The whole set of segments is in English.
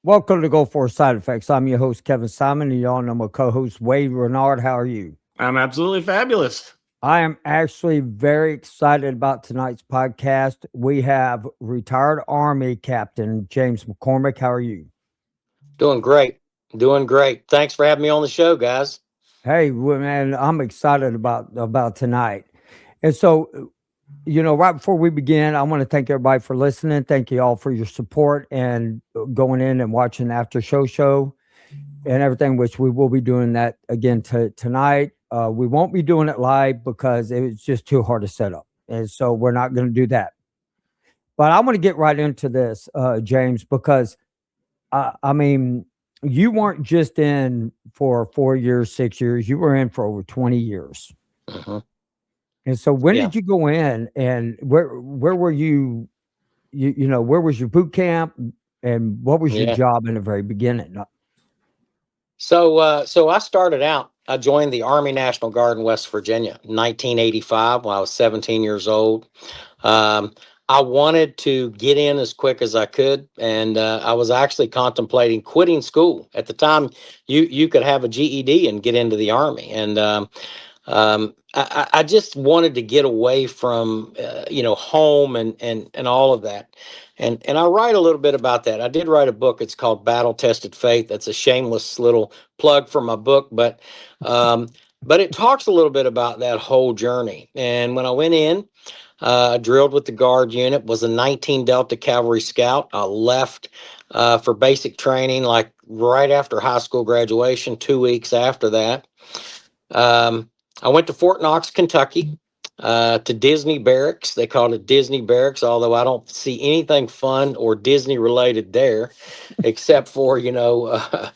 Welcome to Go For Side Effects. I'm your host, Kevin Simon, and y'all know my co host, Wade Renard. How are you? I'm absolutely fabulous. I am actually very excited about tonight's podcast. We have retired Army Captain James McCormick. How are you? Doing great. Doing great. Thanks for having me on the show, guys. Hey, well, man, I'm excited about tonight. And so, right before we begin, I want to thank everybody for listening. Thank you all for your support and going in and watching the after show and everything, which we will be doing that again tonight. We won't be doing it live because it's just too hard to set up. And so we're not going to do that. But I want to get right into this, James, because I mean, you weren't just in for 4 years, 6 years, you were in for over 20 years. Mhm. And so when Yeah. did you go in and where were you, where was your boot camp and what was your Yeah. job in the very beginning? So I started out. I joined the Army National Guard in West Virginia, 1985, when I was 17 years old. Um, I wanted to get in as quick as I could, and I was actually contemplating quitting school at the time. You could have a GED and get into the Army, and I just wanted to get away from home and all of that, and I write a little bit about that. I did write a book. It's called Battle Tested Faith. That's a shameless little plug for my book, um, but it talks a little bit about that whole journey. And when I went in, I drilled with the Guard unit. Was a 19 Delta Cavalry Scout. I left for basic training like right after high school graduation. 2 weeks after that. I went to Fort Knox, Kentucky, to Disney Barracks. They called it Disney Barracks, although I don't see anything fun or Disney related there, except for I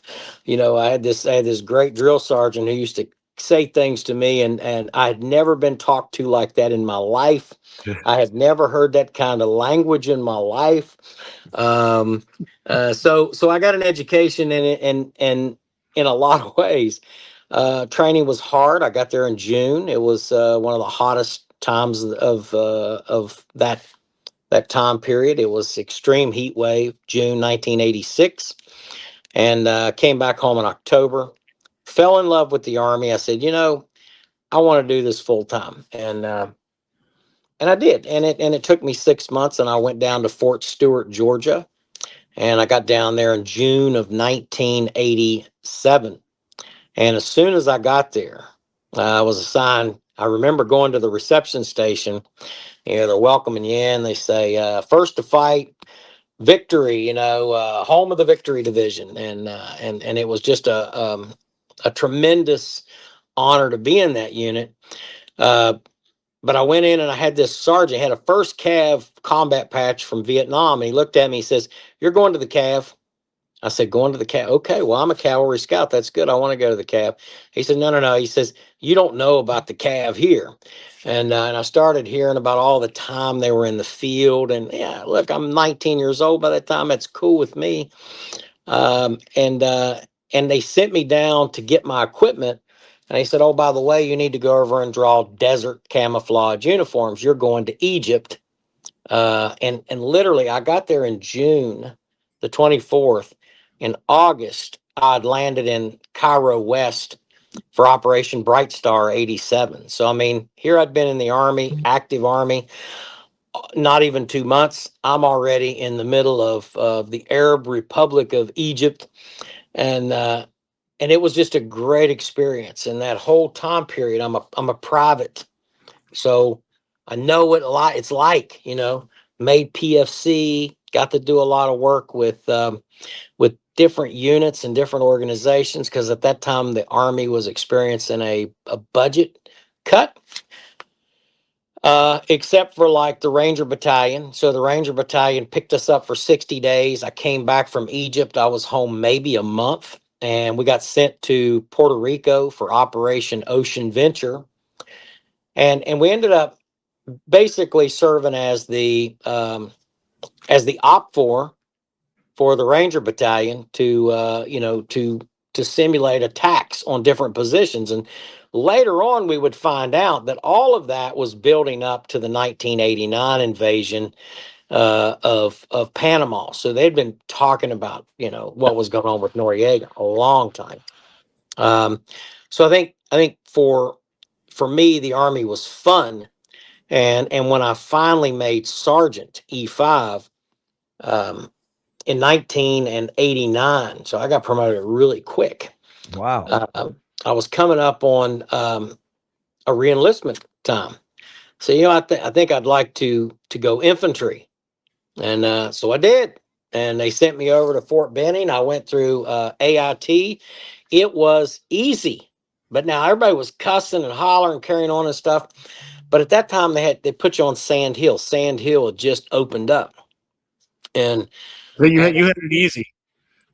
had this great drill sergeant who used to say things to me, and I had never been talked to like that in my life. I had never heard that kind of language in my life. Um, so I got an education in it, and in a lot of ways. Training was hard. I got there in June. It was one of the hottest times of that time period. It was extreme heat wave, June 1986, and came back home in October. Fell in love with the Army. I said, I want to do this full time, and I did. And it took me 6 months, and I went down to Fort Stewart, Georgia, and I got down there in June of 1987. And as soon as I got there, I was assigned. I remember going to the reception station. They're welcoming you in. They say, "First to fight, victory." Home of the Victory Division, and it was just a tremendous honor to be in that unit. Uh, but I went in and I had this sergeant had a first Cav combat patch from Vietnam, and he looked at me. He says, "You're going to the Cav." I said, "Going to the Cav? Okay, well, I'm a cavalry scout. That's good. I want to go to the Cav." He said, "No, no, no." He says, "You don't know about the Cav here." And I started hearing about all the time they were in the field. And yeah, look, I'm 19 years old by that time. That's cool with me. And they sent me down to get my equipment. And they said, "Oh, by the way, you need to go over and draw desert camouflage uniforms. You're going to Egypt." And literally, I got there in June the 24th. In August, I'd landed in Cairo West for Operation Bright Star 87. So, I mean, here I'd been in the Army, active Army, not even 2 months. I'm already in the middle of the Arab Republic of Egypt. And it was just a great experience. And that whole time period, I'm a private. So I know what it's like, made PFC, got to do a lot of work with different units and different organizations, because at that time the Army was experiencing a budget cut, except for like the Ranger Battalion. So the Ranger Battalion picked us up for 60 days. I came back from Egypt. I was home maybe a month, and we got sent to Puerto Rico for Operation Ocean Venture. And we ended up basically serving as the op for the Ranger Battalion to simulate attacks on different positions. And later on, we would find out that all of that was building up to the 1989 invasion. of Panama. So they'd been talking about, what was going on with Noriega a long time. So I think for me, the Army was fun. And when I finally made Sergeant E5 in 1989, so I got promoted really quick. Wow. I was coming up on a reenlistment time. So I think I'd like to go infantry, and so I did. And they sent me over to Fort Benning. I went through AIT. It was easy, but now everybody was cussing and hollering, carrying on and stuff. But at that time, they put you on Sand Hill. Sand Hill had just opened up, and So you had it easy.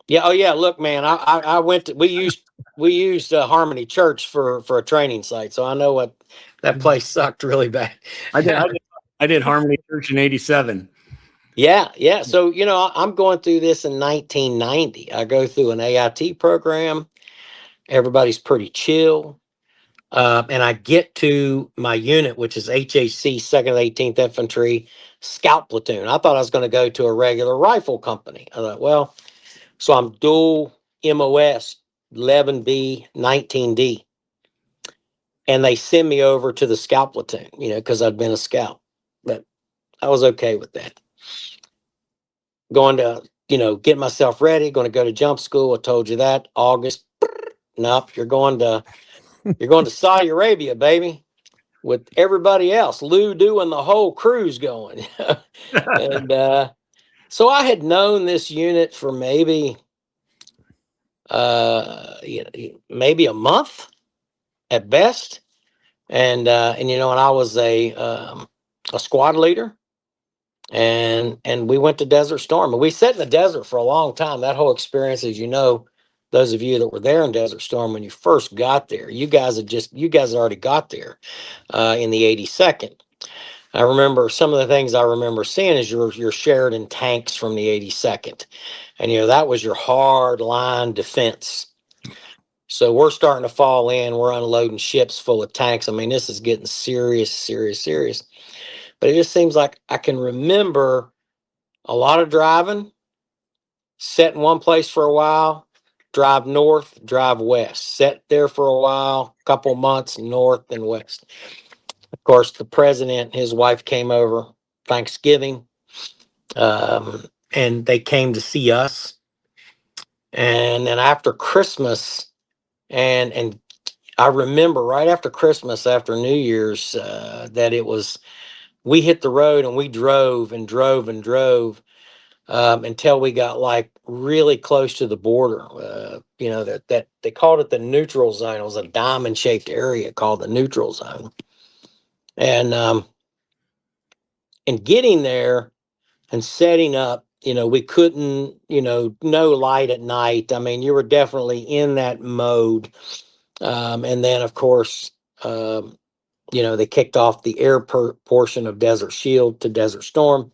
yeah, oh yeah. Look, man, I went to we used Harmony Church for a training site, so I know what that place sucked really bad. I did Harmony Church in '87. Yeah. So I'm going through this in 1990. I go through an AIT program. Everybody's pretty chill. And I get to my unit, which is HAC 2nd 18th Infantry Scout Platoon. I thought I was going to go to a regular rifle company. I thought, well, so I'm dual MOS 11B, 19D. And they send me over to the Scout Platoon, because I'd been a scout. But I was okay with that. Going to, get myself ready, going to go to jump school. I told you that. August. Nope, you're going to Saudi Arabia, baby, with everybody else. Lou doing the whole cruise going. And so I had known this unit for maybe maybe a month at best. And I was a squad leader. And we went to Desert Storm, and we sat in the desert for a long time. That whole experience, as you know, those of you that were there in Desert Storm when you first got there, you guys had already got there in the 82nd. I remember some of the things I remember seeing is your Sheridan tanks from the 82nd, and that was your hard line defense. So we're starting to fall in. We're unloading ships full of tanks. I mean, this is getting serious, serious, serious. But it just seems like I can remember a lot of driving, sit in one place for a while, drive north, drive west, sit there for a while, couple months north and west. Of course, the president, his wife came over Thanksgiving, and they came to see us. And then after Christmas, and I remember right after Christmas, after New Year's, that we hit the road and we drove and drove and drove until we got like really close to the border. That they called it the neutral zone. It was a diamond shaped area called the neutral zone. And getting there and setting up, we couldn't, no light at night. I mean, you were definitely in that mode. And then, of course, they kicked off the air portion of Desert Shield to Desert Storm.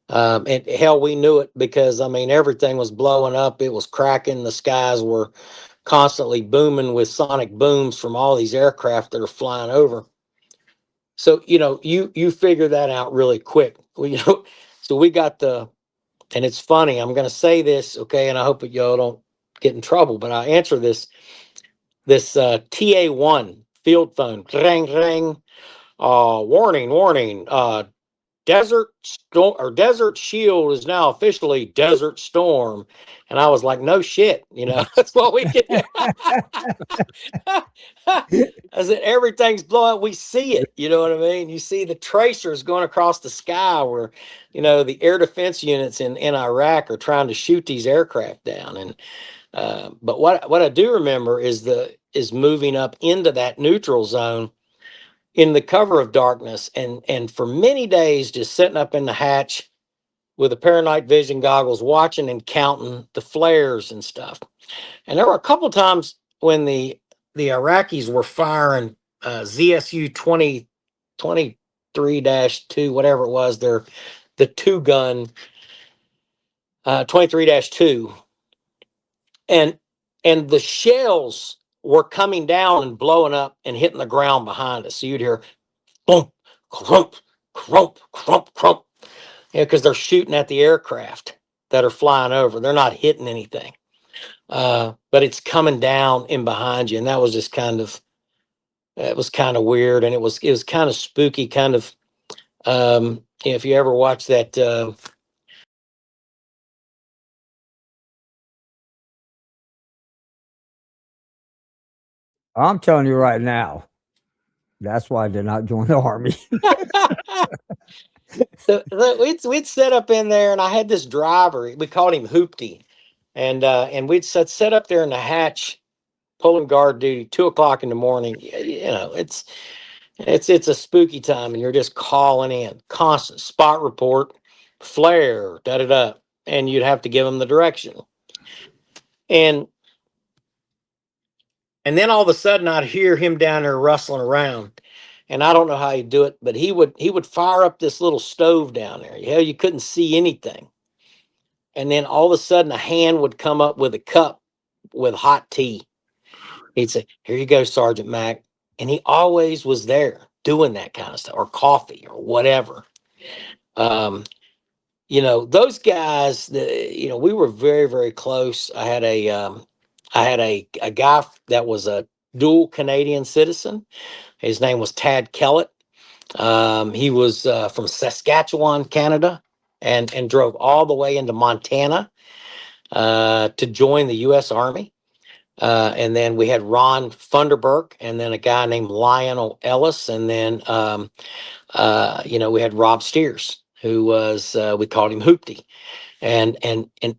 And hell, we knew it because, I mean, everything was blowing up. It was cracking. The skies were constantly booming with sonic booms from all these aircraft that are flying over. So, you figure that out really quick. So we got and it's funny, I'm going to say this, okay, and I hope that y'all don't get in trouble, but I answer this TA1 field phone, ring, ring, warning, Desert Storm or Desert Shield is now officially Desert Storm. And I was like, no shit, that's what we can do. I said, everything's blowing. We see it. You know what I mean? You see the tracers going across the sky where, the air defense units in Iraq are trying to shoot these aircraft down. And, but what I do remember is moving up into that neutral zone in the cover of darkness, and for many days just sitting up in the hatch with a pair of night vision goggles, watching and counting the flares and stuff. And there were a couple times when the Iraqis were firing ZSU 23-2, whatever it was, the two gun 23-2, and the shells were coming down and blowing up and hitting the ground behind us. So you'd hear boom, crump, crump, crump, crump. because they're shooting at the aircraft that are flying over. They're not hitting anything, but it's coming down in behind you, and that was just it was kind of weird, and it was kind of spooky, kind of. If you ever watch that. I'm telling you right now, that's why I did not join the Army. We'd set up in there, and I had this driver. We called him Hoopty, and we'd set up there in the hatch, pulling guard duty, 2 o'clock in the morning. You know, it's a spooky time, and you're just calling in, constant spot report, flare, da da da, and you'd have to give them the direction, and then all of a sudden I'd hear him down there rustling around. And I don't know how he'd do it, but he would fire up this little stove down there. Hell, you couldn't see anything. And then all of a sudden a hand would come up with a cup with hot tea. He'd say, "Here you go, Sergeant Mac." And he always was there doing that kind of stuff, or coffee or whatever. Um, those guys, we were very, very close. I had a guy that was a dual Canadian citizen. His name was Tad Kellett. He was from Saskatchewan, Canada, and drove all the way into Montana to join the U.S. Army. And then we had Ron Funderburk, and then a guy named Lionel Ellis, and then we had Rob Steers, who was we called him Hoopty, and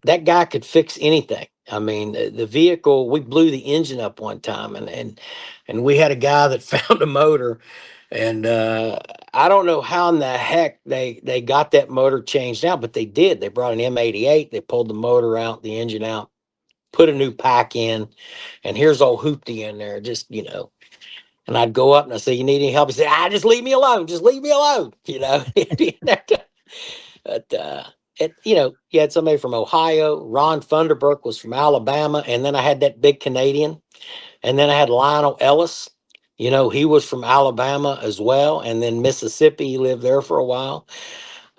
that guy could fix anything. I mean, the vehicle, we blew the engine up one time, and we had a guy that found a motor, and I don't know how in the heck they got that motor changed out, but they did. They brought an M88, they pulled the motor out, the engine out, put a new pack in, and here's old Hoopty in there, just. And I'd go up and I say, "You need any help?" He said, "Just leave me alone. Just leave me alone." But you had somebody from Ohio. Ron Funderburk was from Alabama, and then I had that big Canadian, and then I had Lionel Ellis. He was from Alabama as well, and then Mississippi. He lived there for a while.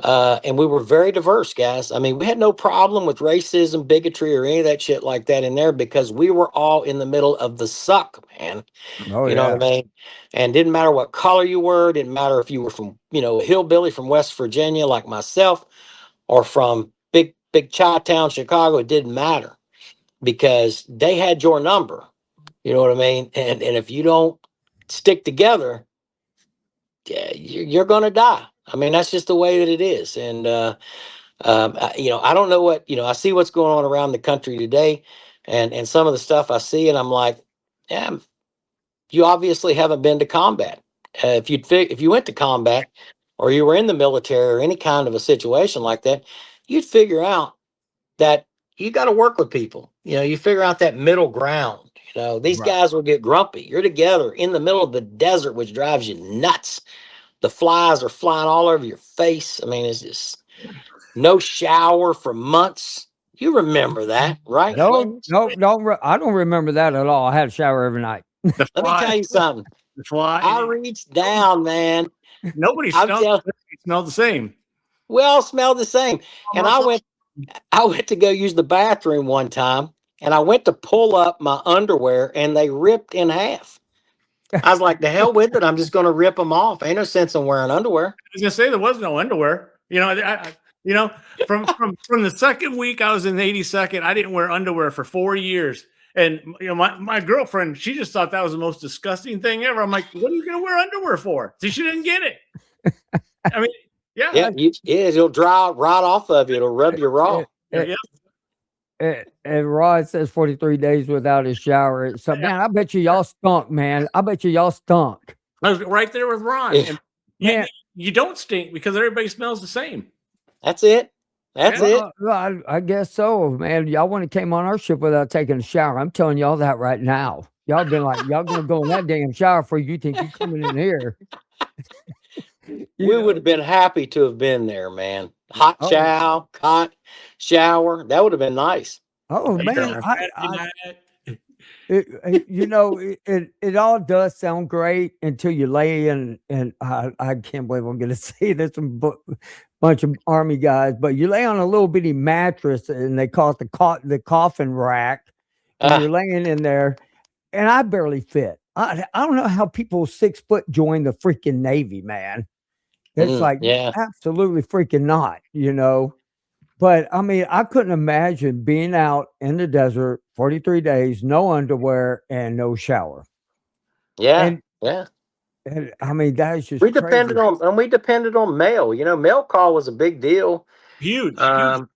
And we were very diverse, guys. I mean, we had no problem with racism, bigotry, or any of that shit like that in there, because we were all in the middle of the suck, man. Oh You know yeah. what I mean? And didn't matter what color you were, didn't matter if you were from, a hillbilly from West Virginia like myself, or from big Chi-town Chicago. It didn't matter, because they had your number. You know what I mean? And if you don't stick together, yeah, you're gonna die. I mean, that's just the way that it is. And I don't know what, I see what's going on around the country today, and some of the stuff I see, and I'm like, yeah, you obviously haven't been to combat. If you went to combat, or you were in the military, or any kind of a situation like that, you'd figure out that you got to work with people. You figure out that middle ground. These Right. guys will get grumpy. You're together in the middle of the desert, which drives you nuts. The flies are flying all over your face. I mean, it's just no shower for months. You remember that, right? No, Ladies? no, I don't remember that at all. I had a shower every night. The Let me fly, tell you something. the fly. I reached down, man. Nobody I'm smelled. telling. Smelled the same. We all smelled the same. And I went to go use the bathroom one time, and I went to pull up my underwear, and they ripped in half. I was like, the hell with it. I'm just going to rip them off. Ain't no sense in wearing underwear. I was gonna say there was no underwear. From the second week I was in the 82nd, I didn't wear underwear for 4 years. And my girlfriend, she just thought that was the most disgusting thing ever. I'm like, what are you gonna wear underwear for? So she didn't get it. I mean, yeah, Yeah, it'll dry right off of you. It'll rub you raw. yeah. And Rod says 43 days without a shower. So, man, I bet y'all stunk, man. I bet y'all stunk. I was right there with Ron. Yeah. And Man. you don't stink because everybody smells the same. That's it. That's it. Well, I guess so, man. Y'all wouldn't have came on our ship without taking a shower. I'm telling y'all that right now. Y'all been like, y'all gonna go in that damn shower before you think you coming in here. We would have been happy to have been there, man. Hot shower. That would have been nice. Oh man, it all does sound great until you lay in, and I can't believe I'm going to say this, bunch of army guys, but you lay on a little bitty mattress, and they call it the coffin rack, and Ah, you're laying in there, and I barely fit. I don't know how people 6 foot join the freaking Navy, man. It's like yeah, absolutely freaking not, you know. But I mean, I couldn't imagine being out in the desert 43 days, no underwear and no shower. yeah, And, yeah. and I mean, that is just crazy. We depended on mail. You know, mail call was a big deal. Huge, huge. Um,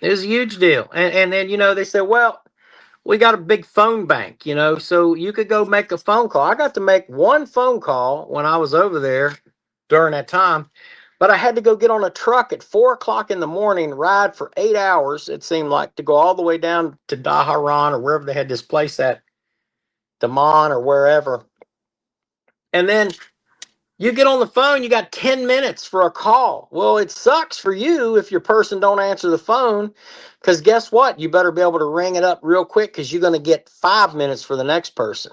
it was a huge deal. And then, they said, well, we got a big phone bank, so you could go make a phone call. I got to make one phone call when I was over there during that time, but I had to go get on a truck at 4 o'clock in the morning, ride for 8 hours, it seemed like, to go all the way down to Daharan or wherever they had this place at, Daman or wherever. And then you get on the phone, you got 10 minutes for a call. Well, it sucks for you if your person don't answer the phone, because guess what? You better be able to ring it up real quick, because you're going to get 5 minutes for the next person.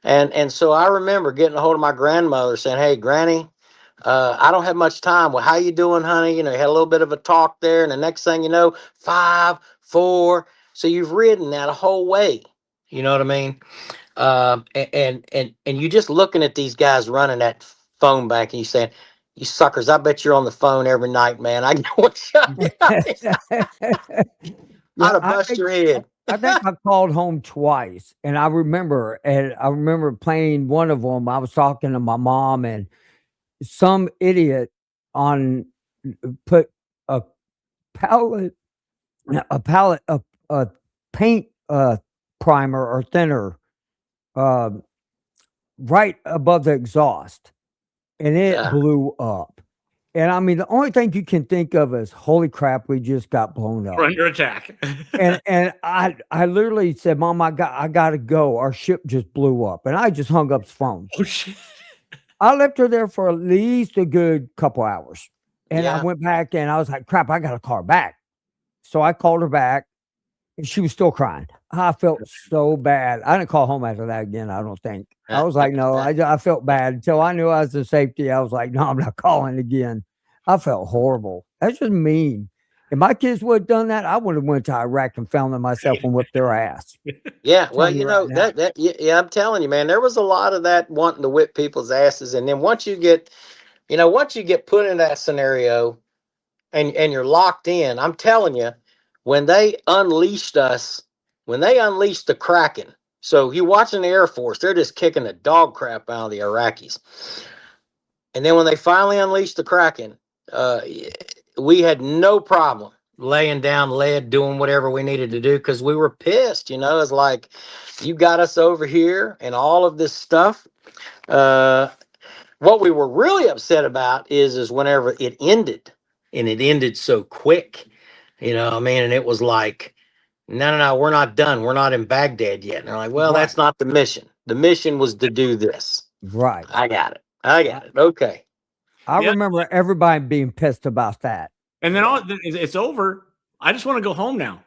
And so I remember getting a hold of my grandmother saying, hey, Granny, I don't have much time. Well, how you doing, honey? You had a little bit of a talk there, and the next thing you know, 5, 4. So you've ridden that whole way. You know what I mean? And you just looking at these guys running that phone bank, and you saying, "You suckers! I bet you're on the phone every night, man. I know what I'd Yeah, have bust your head." I think I called home twice, and I remember playing one of them. I was talking to my mom, and some idiot on put a pallet, a paint primer or thinner uh, right above the exhaust, and it Yeah, blew up. And I mean, the only thing you can think of is, "Holy crap, we just got blown We're up." under attack. And I literally said, "Mom, I gotta go. Our ship just blew up," and I just hung up the phone. Oh shit! I left her there for at least a good couple hours, and I yeah, went back, and I was like, "Crap, I gotta call her back." So I called her back, and she was still crying. I felt so bad. I didn't call home after that again, I don't think. I was like, "No," I felt bad until I knew I was in safety. I was like, "No, I'm not calling again." I felt horrible. That's just mean. If my kids would have done that, I would have went to Iraq and found them myself and whipped their ass. yeah. Well, Telling you right now. yeah, I'm telling you, man, there was a lot of that wanting to whip people's asses, and then once you get put in that scenario, and you're locked in, I'm telling you, when they unleashed us, when they unleashed the Kraken. So you watching the Air Force, they're just kicking the dog crap out of the Iraqis. And then when they finally unleashed the Kraken, uh, we had no problem laying down lead, doing whatever we needed to do, because we were pissed. It's like, you got us over here and all of this stuff. Uh, what we were really upset about is whenever it ended, and it ended so quick. I mean, and it was like, no, no, no, we're not done. We're not in Baghdad yet. And they're like, well, Right. that's not the mission. The mission was to do this. Right. I got it. I I, got it. Okay. I Yeah, remember everybody being pissed about that. and then Yeah. it's over. I just want to go home now,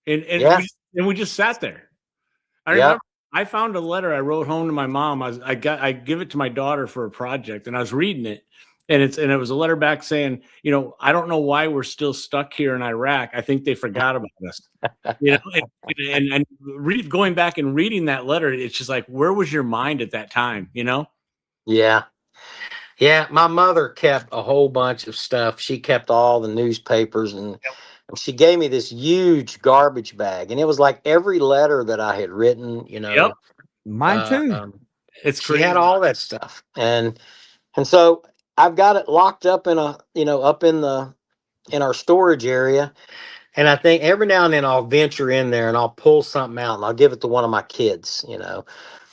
and Yeah. we just sat there. I Yeah. remember I found a letter I wrote home to my mom. I give it to my daughter for a project, and I was reading it, and it was a letter back saying, I don't know why we're still stuck here in Iraq. I think they forgot about us. Going back and reading that letter, it's just like, where was your mind at that time? Yeah. Yeah. My mother kept a whole bunch of stuff. She kept all the newspapers, and she gave me this huge garbage bag. And it was like every letter that I had written, Yep, Mine uh, too. um, it's she had crazy. all that stuff. And so I've got it locked up up in our storage area. And I think every now and then I'll venture in there and I'll pull something out and I'll give it to one of my kids.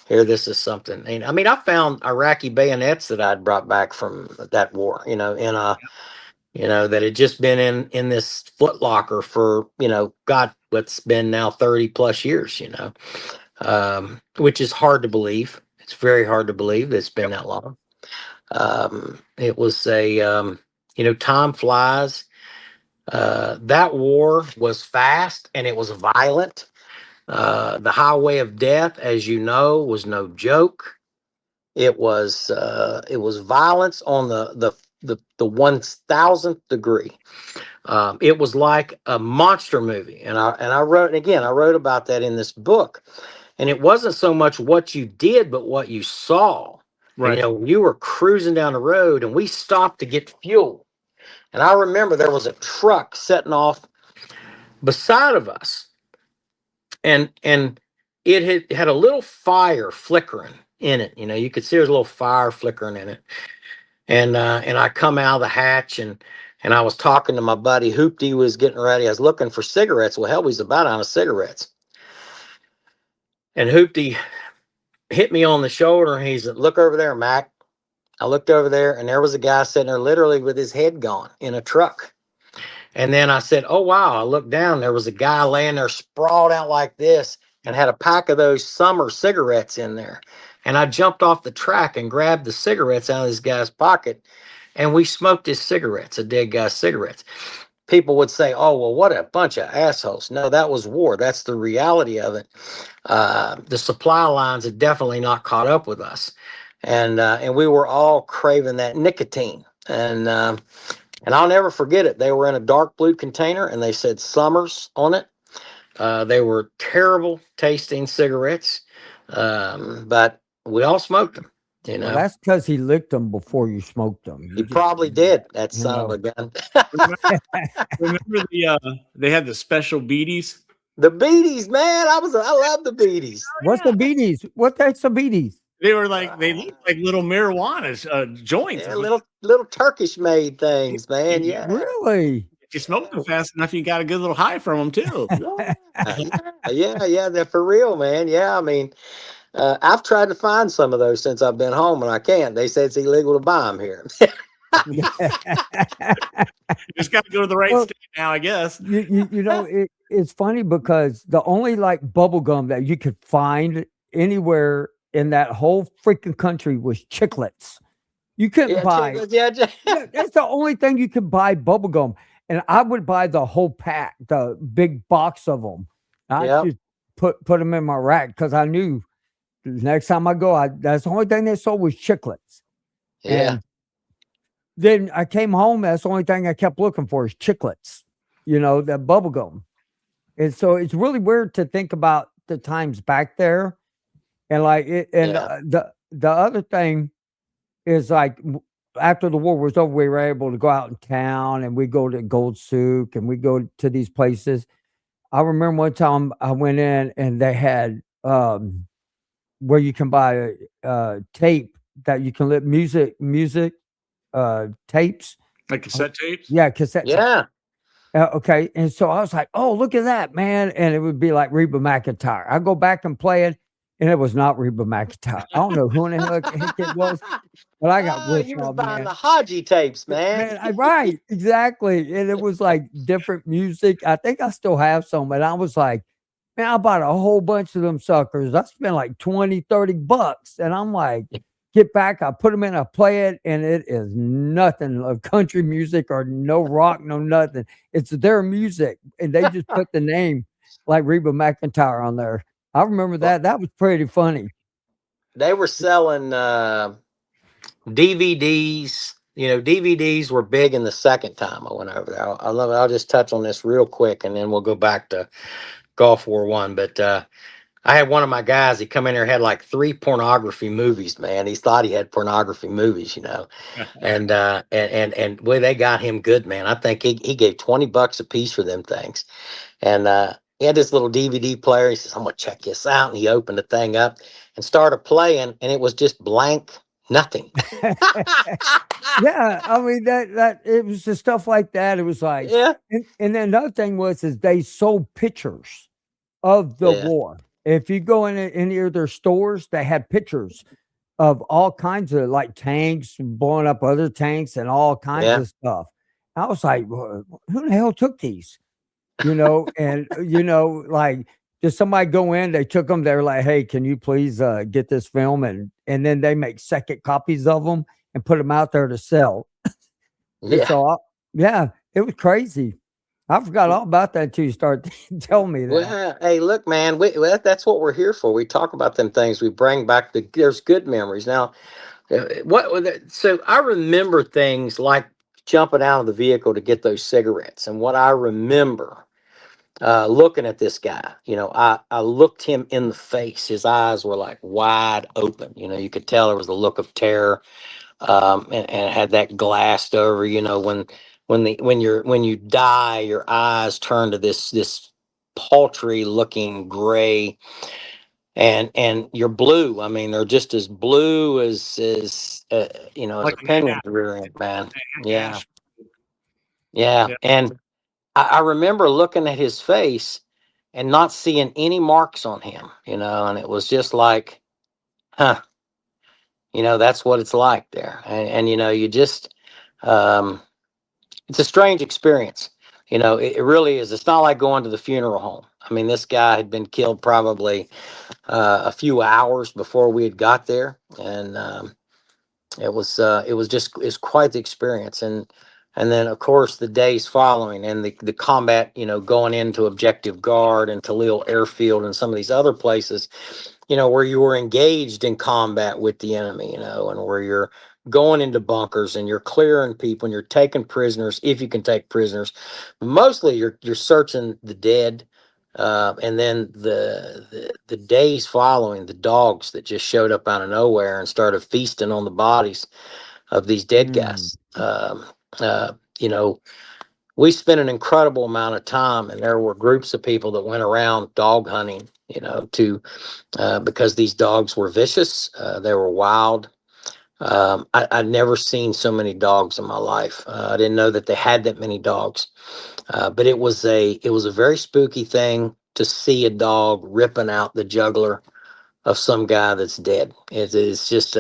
Here, this is something. And I mean, I found Iraqi bayonets that I'd brought back from that war, that had just been in this foot locker for, God, what's been now 30 plus years, which is hard to believe. It's very hard to believe that it's been that long. It was time flies. That war was fast and it was violent. The highway of death, as you know, was no joke. It was violence on the 1,000th degree. It was like a monster movie, and I wrote about that in this book. And it wasn't so much what you did, but what you saw. Right. And, you were cruising down the road, and we stopped to get fuel. And I remember there was a truck setting off beside of us, and it had a little fire flickering in it. You could see there's a little fire flickering in it. And I come out of the hatch, and I was talking to my buddy Hoopty, was getting ready. I was looking for cigarettes. Well, hell, he's about out of cigarettes. And Hoopty hit me on the shoulder, and he said, "Look over there, Mac." I looked over there, and there was a guy sitting there literally with his head gone in a truck. And then I said, "Oh, wow." I looked down. There was a guy laying there sprawled out like this and had a pack of those summer cigarettes in there. And I jumped off the track and grabbed the cigarettes out of this guy's pocket, and we smoked his cigarettes, a dead guy's cigarettes. People would say, "Oh, well, what a bunch of assholes." No, that was war. That's the reality of it. The supply lines had definitely not caught up with us. And we were all craving that nicotine. And I'll never forget it. They were in a dark blue container, and they said Summers on it. They were terrible tasting cigarettes, but we all smoked them. Well, that's because he licked them before you smoked them. He probably did. That son of a gun. Remember they had the special beaties? The beaties, man. I love the beaties. What's the beaties? What the heck's the beaties? They looked like little marijuana joints. Yeah, little Turkish made things, man. Yeah. Really? If you smoke them fast enough, you got a good little high from them too. Yeah, they're for real, man. Yeah, I mean, I've tried to find some of those since I've been home, and I can't. They say it's illegal to buy them here. You just got to go to the right state now, I guess. It's funny because the only like bubble gum that you could find anywhere in that whole freaking country was Chiclets. You couldn't buy. That's the only thing you could buy bubble gum, and I would buy the whole pack, the big box of them. I just put them in my rack because I knew the next time I go, that's the only thing they sold was Chiclets. Yeah. And then I came home. That's the only thing I kept looking for is Chiclets. That bubble gum. And so it's really weird to think about the times back there. And like it, and the other thing is like after the war was over, we were able to go out in town and we go to Gold Souk and we go to these places. I remember one time I went in and they had where you can buy a tape that you can let music tapes. Like cassette tapes? Yeah, cassette tapes. Yeah. Okay. And so I was like, "Oh, look at that, man." And it would be like Reba McEntire. I go back and play it, and it was not Reba McEntire. I don't know who in the heck it was, but I got ripped you was off, buying man. the Haji tapes, man. Right, exactly. And it was like different music. I think I still have some, but I was like, man, I bought a whole bunch of them suckers. I spent like $20-$30. And I'm like, get back, I put them in, I play it, and it is nothing of country music or no rock, no nothing. It's their music, and they just put the name like Reba McEntire on there. I remember that. That was pretty funny. They were selling DVDs. DVDs were big in the second time I went over there. I love it. I'll just touch on this real quick, and then we'll go back to Gulf War I. But I had one of my guys, he come in there, had like 3 pornography movies, man. He thought he had pornography movies, and boy, they got him good, man. I think he gave $20 a piece for them things. And he had this little DVD player. He says, "I'm going to check this out." And he opened the thing up and started playing, and it was just blank, nothing. Yeah. I mean, that it was the stuff like that. It was like, Yeah. And then another thing is they sold pictures of the war. If you go in any of their stores, they had pictures of all kinds of like tanks blowing up other tanks and all kinds of stuff. I was like, "Well, who the hell took these?" And like, did somebody go in? They took them. They were like, "Hey, can you please get this film?" And then they make second copies of them and put them out there to sell. Yeah. So it was crazy. I forgot all about that until you start telling me that. Well, hey, look, man, that's what we're here for. We talk about them things. We bring back there's good memories. Now, So I remember things like jumping out of the vehicle to get those cigarettes, and what I remember looking at this guy, I looked him in the face. His eyes were like wide open. You could tell there was a look of terror, and it had that glassed over. When you die, your eyes turn to this paltry looking gray, and you're blue. I mean, they're just as blue as Like a an penguin's ash, rear end, man. Yeah, ash. yeah. Yeah. And I remember looking at his face and not seeing any marks on him, and it was just like, huh, that's what it's like there. And you just, um, it's a strange experience. It really is. It's not like going to the funeral home. I mean, this guy had been killed probably a few hours before we had got there, and it was quite the experience. And then of course the days following, and the combat, going into Objective Guard and Talil Airfield and some of these other places, where you were engaged in combat with the enemy, and where you're going into bunkers and you're clearing people and you're taking prisoners if you can take prisoners. Mostly you're searching the dead. And then the days following, the dogs that just showed up out of nowhere and started feasting on the bodies of these dead Mm. guys. Uh, you know, we spent an incredible amount of time, and there were groups of people that went around dog hunting, because these dogs were vicious, they were wild. I'd never seen so many dogs in my life. I didn't know that they had that many dogs, but it was a very spooky thing to see a dog ripping out the jugular of some guy that's dead. It's just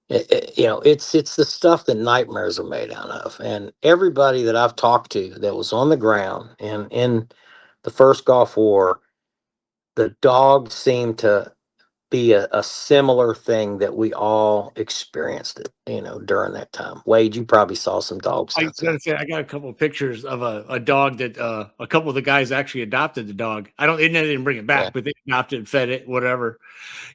it's the stuff that nightmares are made out of. And everybody that I've talked to that was on the ground and in the first Gulf War, the dogs seem to be a similar thing that we all experienced it, during that time. Wade, you probably saw some dogs I out was gonna there. say I got a couple of pictures of a dog that a couple of the guys actually adopted the dog. They didn't bring it Yeah. back, but they adopted and fed it, whatever.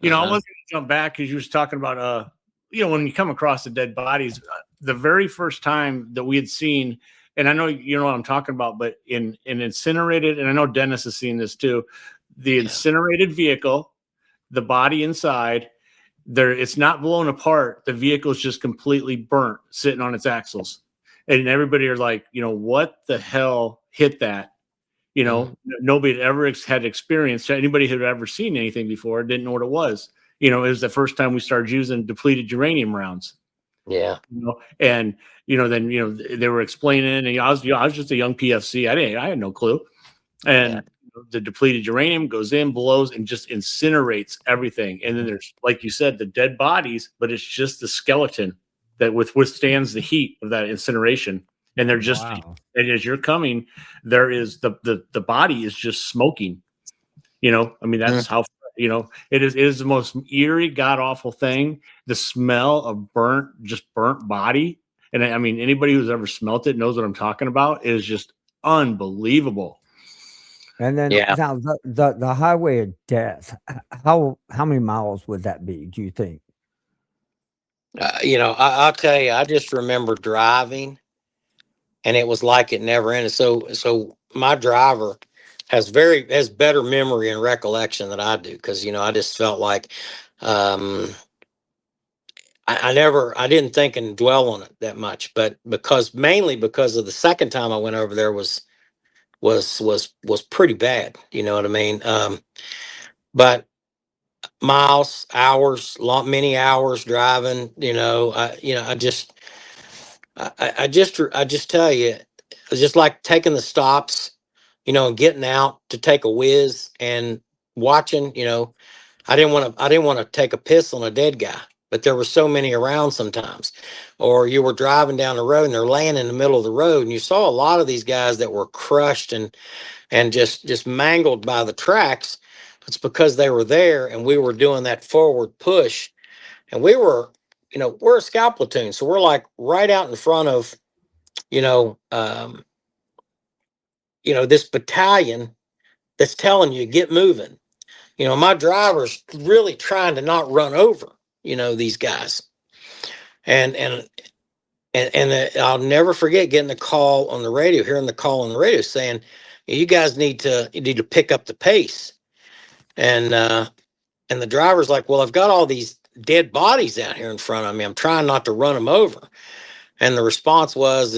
I Uh-huh. was gonna jump back because you was talking about when you come across the dead bodies, the very first time that we had seen, and I know you know what I'm talking about, but in incinerated, and I know Dennis has seen this too, the Yeah. incinerated vehicle, the body inside, it's not blown apart. The vehicle's just completely burnt, sitting on its axles. And everybody are like, what the hell hit that? Mhm. Nobody had ever had experienced, anybody who had ever seen anything before didn't know what it was. It was the first time we started using depleted uranium rounds. Yeah. And then they were explaining, and I was just a young PFC. I had no clue. Yeah. And the depleted uranium goes in, blows, and just incinerates everything. And then there's, like you said, the dead bodies, but it's just the skeleton that withstands the heat of that incineration. And they're just, Wow. and as you're coming, there is the body is just smoking. That's Mm. how it is the most eerie, god awful thing. The smell of burnt body. And I mean, anybody who's ever smelt it knows what I'm talking about. It is just unbelievable. And then Yeah. now the highway of death. How many miles would that be? Do you think? I'll tell you, I just remember driving, and it was like it never ended. So my driver has better memory and recollection than I do, because I just felt like, um, I didn't think and dwell on it that much, but mainly because of the second time I went over there was pretty bad. You know what I mean? But miles, hours, many hours driving. I just tell you, it's just like taking the stops, and getting out to take a whiz and watching. I didn't want to take a piss on a dead guy, but there were so many around sometimes. Or you were driving down the road and they're laying in the middle of the road, and you saw a lot of these guys that were crushed and just mangled by the tracks. It's because they were there, and we were doing that forward push, and we're a scout platoon, so we're like right out in front of you know um, this battalion that's telling you get moving. My driver's really trying to not run over. these guys. And I'll never forget getting the call on the radio, hearing the call on the radio saying, you guys need to pick up the pace. And the driver's like, well, I've got all these dead bodies out here in front of me. I'm trying not to run them over. And the response was,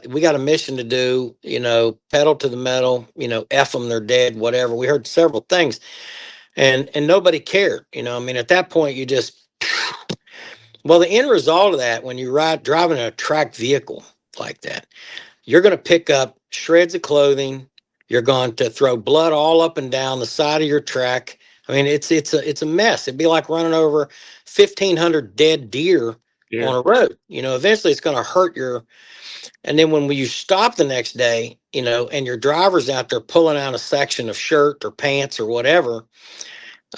we got a mission to do, pedal to the metal, F them, they're dead, whatever. We heard several things and nobody cared. At that point you just, well, the end result of that, when you driving a tracked vehicle like that, you're going to pick up shreds of clothing. You're going to throw blood all up and down the side of your track. It's a mess. It'd be like running over 1,500 dead deer on a road. Eventually it's going to hurt and then when you stop the next day, and your driver's out there pulling out a section of shirt or pants or whatever,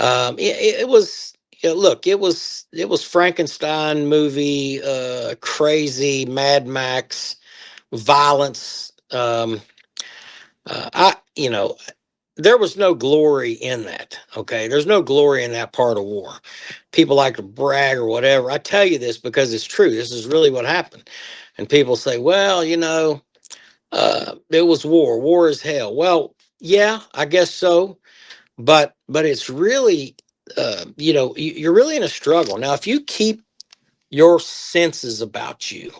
it was, look, it was Frankenstein movie, crazy Mad Max violence. There was no glory in that. Okay. There's no glory in that part of war. People like to brag or whatever. I tell you this because it's true. This is really what happened. And people say, well, it was war. War is hell. Well, yeah, I guess so. But it's really, you're really in a struggle. Now, if you keep your senses about you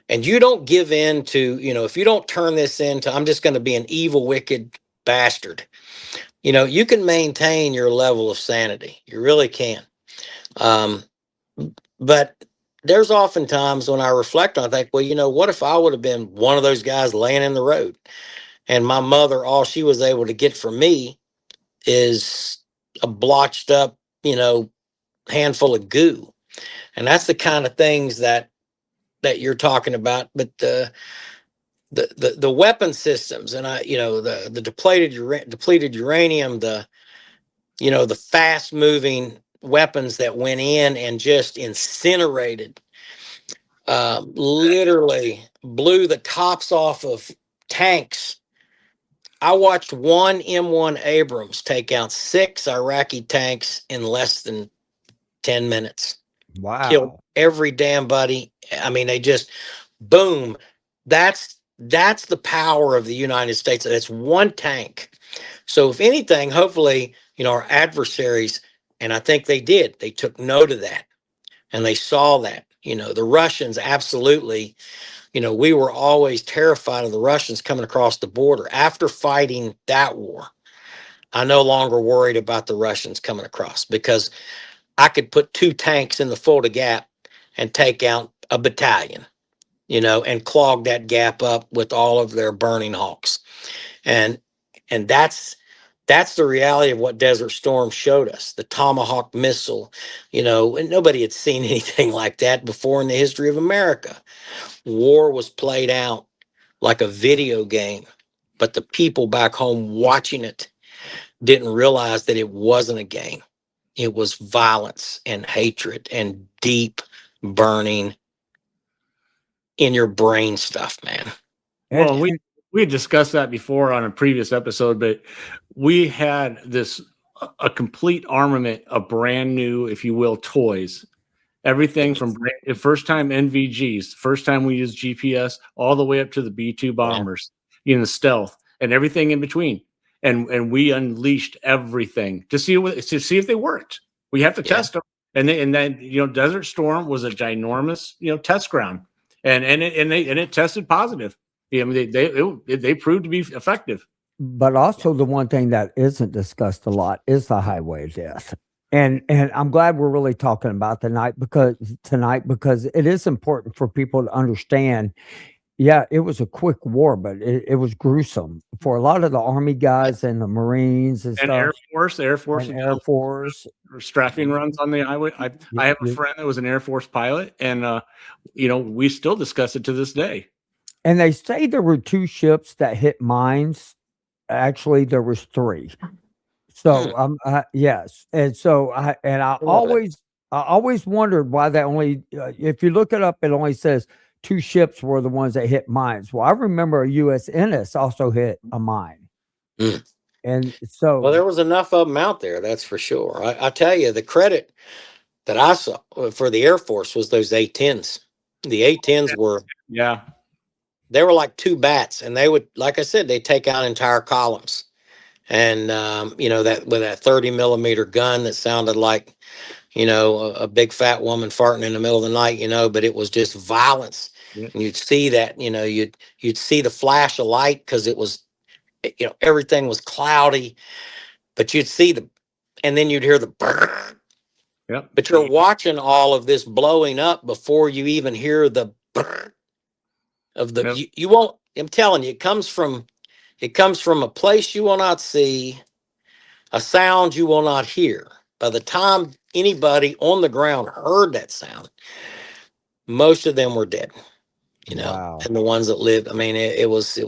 and you don't give in to, if you don't turn this into, I'm just going to be an evil, wicked bastard, you can maintain your level of sanity. You really can. But there's often times when I reflect on, I think, well, what if I would have been one of those guys laying in the road and my mother, all she was able to get from me is a blotched up, handful of goo. And that's the kind of things that you're talking about. But the weapon systems and the depleted uranium, the fast moving weapons that went in and just incinerated, literally blew the tops off of tanks. I watched one M1 Abrams take out 6 Iraqi tanks in less than 10 minutes. Wow. Killed every damn buddy. They just, boom. That's the power of the United States. It's one tank. So if anything, hopefully, our adversaries, and I think they did, they took note of that and they saw that, the Russians absolutely, we were always terrified of the Russians coming across the border. After fighting that war, I no longer worried about the Russians coming across because I could put 2 tanks in the Fulda Gap and take out a battalion, and clog that gap up with all of their burning hawks. And that's the reality of what Desert Storm showed us. The Tomahawk missile, and nobody had seen anything like that before in the history of America. War was played out like a video game, but the people back home watching it didn't realize that it wasn't a game. It was violence and hatred and deep burning in your brain stuff, man. Well, we had discussed that before on a previous episode, but we had a complete armament of brand new, if you will, toys. Everything from first time NVGs, first time we used GPS, all the way up to the B-2 bombers, the stealth, and everything in between. And we unleashed everything to see if they worked. We have to test them. And then Desert Storm was a ginormous test ground, and it tested positive. They proved to be effective. But also the one thing that isn't discussed a lot is the highway of death. And I'm glad we're really talking about tonight because it is important for people to understand. Yeah, it was a quick war, but it was gruesome for a lot of the Army guys and the Marines and stuff. Air Force strapping runs on the highway. I have a friend that was an Air Force pilot, and we still discuss it to this day. And they say there were 2 ships that hit mines. Actually, there was 3. So yes, and so I always wondered why that only. If you look it up, it only says 2 ships were the ones that hit mines. Well, I remember a USNS also hit a mine, and so there was enough of them out there. That's for sure. I tell you, the credit that I saw for the Air Force was those A-10s. The A-10s Yeah. they were like two bats, and they would, like I said, they take out entire columns. And that with that 30 millimeter gun that sounded like a big fat woman farting in the middle of the night, but it was just violence. Yeah. And you'd see that, you'd see the flash of light because it was, everything was cloudy, but you'd see and then you'd hear the brrr. Yep. But you're watching all of this blowing up before you even hear the brrr of the, Yep. you won't, I'm telling you, it comes from a place you will not see, a sound you will not hear. By the time anybody on the ground heard that sound, most of them were dead, Wow. and the ones that lived, I mean, it was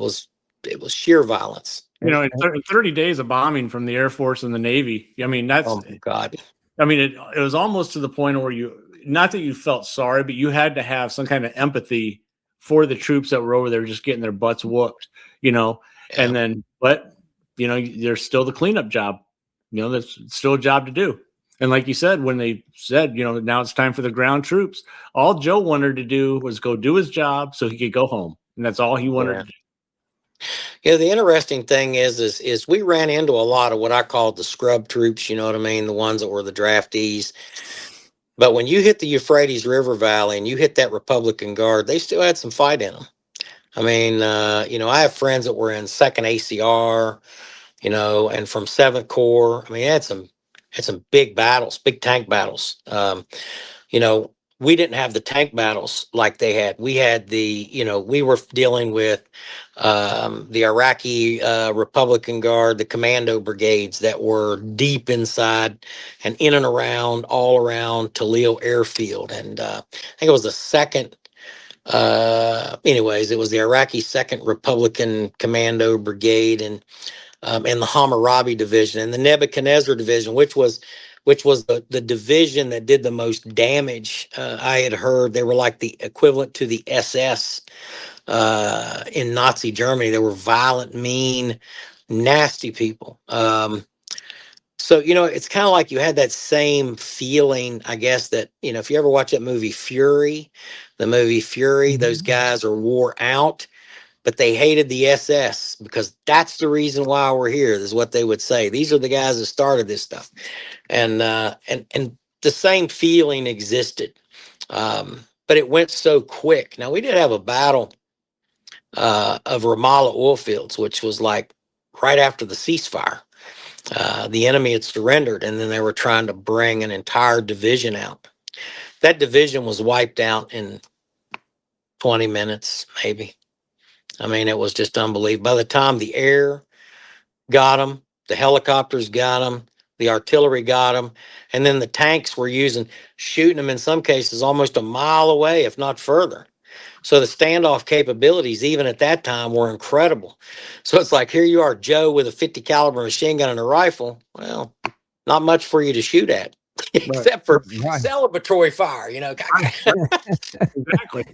sheer violence. In 30 days of bombing from the Air Force and the Navy, I mean, that's, Oh my God. I mean, it was almost to the point where not that you felt sorry, but you had to have some kind of empathy for the troops that were over there just getting their butts whooped, and then, but, there's still the cleanup job, there's still a job to do. And like you said, when they said, now it's time for the ground troops, all Joe wanted to do was go do his job so he could go home. And that's all he wanted to do. Yeah, the interesting thing is we ran into a lot of what I called the scrub troops, you know what I mean? The ones that were the draftees. But when you hit the Euphrates River Valley and you hit that Republican Guard, they still had some fight in them. I mean, I have friends that were in 2nd ACR, and from 7th Corps. I mean, had some big battles, big tank battles. We didn't have the tank battles like they had. We had we were dealing with the Iraqi Republican Guard, the commando brigades that were deep inside and in and around, all around Toledo Airfield. And I think it was the second. Anyways, it was the Iraqi 2nd Republican Commando Brigade and the Hammurabi Division and the Nebuchadnezzar Division, which was the division that did the most damage. I had heard they were like the equivalent to the SS in Nazi Germany. They were violent, mean, nasty people. So, it's kind of like you had that same feeling, I guess, that, if you ever watch that movie Fury, those guys are wore out, but they hated the SS because that's the reason why we're here, is what they would say. These are the guys that started this stuff. And the same feeling existed. But it went so quick. Now, we did have a battle of Ramallah oil fields, which was like right after the ceasefire. The enemy had surrendered, and then they were trying to bring an entire division out. That division was wiped out in 20 minutes, maybe. I mean, it was just unbelievable. By the time the air got them, the helicopters got them, the artillery got them, and then the tanks were shooting them in some cases almost a mile away, if not further. So the standoff capabilities, even at that time, were incredible. So it's like, here you are, Joe, with a 50 caliber machine gun and a rifle. Well, not much for you to shoot at, except for celebratory fire, Exactly.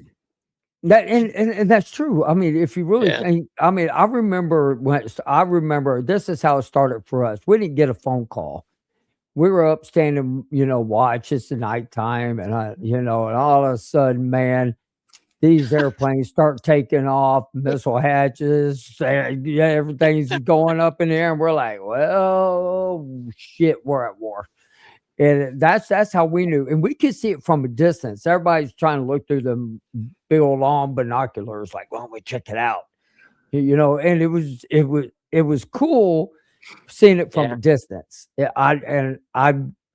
That and that's true. I mean, if you really think, I mean, I remember this is how it started for us. We didn't get a phone call. We were up standing, watch. It's the nighttime, and and all of a sudden, man, these airplanes start taking off, missile hatches, everything's going up in the air, and we're like, well, shit, we're at war. And that's how we knew, and we could see it from a distance. Everybody's trying to look through the big old long binoculars, like, "Why don't we check it out?" And it was cool seeing it from a distance. I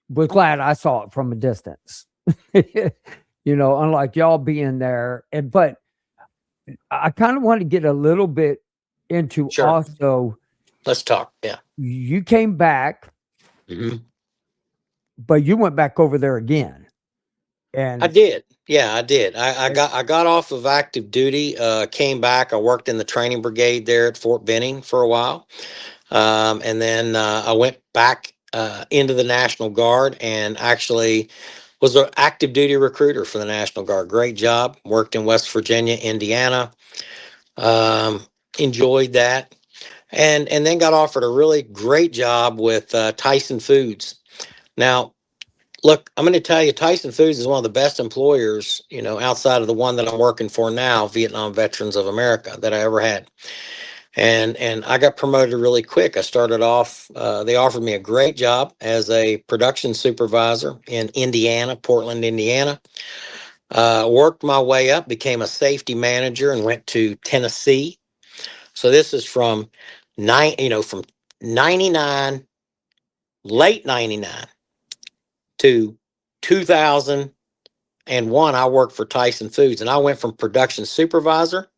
was glad I saw it from a distance. Unlike y'all being there, but I kind of want to get a little bit into also. Let's talk. Yeah, you came back. But you went back over there again. And I did. Yeah, I did. I got off of active duty, came back. I worked in the training brigade there at Fort Benning for a while. And then I went back into the National Guard and actually was an active duty recruiter for the National Guard. Great job. Worked in West Virginia, Indiana. Enjoyed that. And then got offered a really great job with Tyson Foods. Now, Look, I'm going to tell you, Tyson Foods is one of the best employers, you know, outside of the one that I'm working for now, Vietnam Veterans of America, that I ever had. And I got promoted really quick. I started off, they offered me a great job as a production supervisor in Indiana, Portland, Indiana. Worked my way up, became a safety manager, and went to Tennessee. So this is from from 99, late 99 to 2001. I worked for Tyson Foods, and I went from production supervisor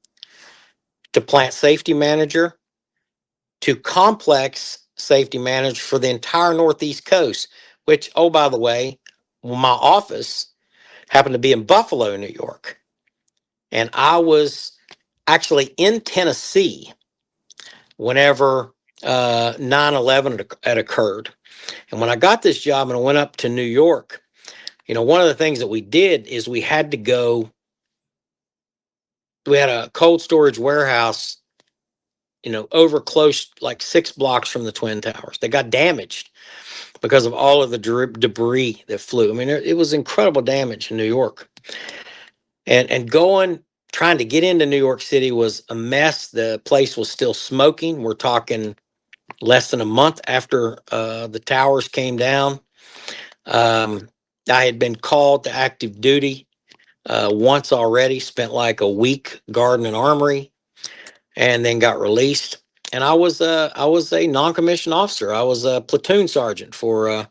to plant safety manager to complex safety manager for the entire Northeast coast, which, oh, by the way, my office happened to be in Buffalo, New York. And I was actually in Tennessee whenever 9/11 had occurred. And when I got this job and I went up to New York, you know, one of the things that we did is we had a cold storage warehouse, you know, over close, like 6 blocks from the Twin Towers. They got damaged because of all of the debris that flew. I mean, it was incredible damage in New York. And trying to get into New York City was a mess. The place was still smoking. We're talking less than a month after the towers came down. I had been called to active duty once already, spent like a week guarding an armory, and then got released. And I was a non-commissioned officer. I was a platoon sergeant for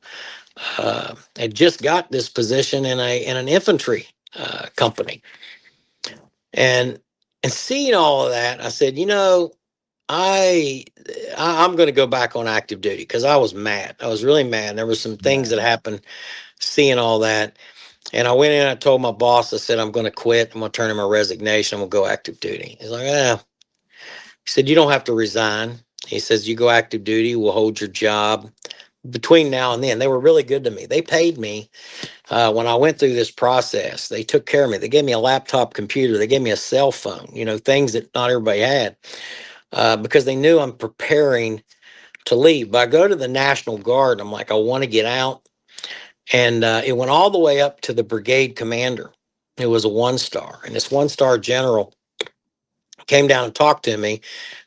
had just got this position in an infantry company, and seeing all of that, I said, you know, I'm going to go back on active duty because I was mad. I was really mad. There were some things that happened. Seeing all that, and I went in. I told my boss, I said, I'm going to quit. I'm going to turn in my resignation. I'm going to go active duty. He's like, He said, you don't have to resign. He says, you go active duty. We'll hold your job. Between now and then, they were really good to me. They paid me when I went through this process. They took care of me. They gave me a laptop computer. They gave me a cell phone, you know, things that not everybody had, because they knew I'm preparing to leave. But I go to the National Guard. I'm like, I want to get out. And it went all the way up to the brigade commander. It was a 1-star. And this 1-star general came down and talked to me.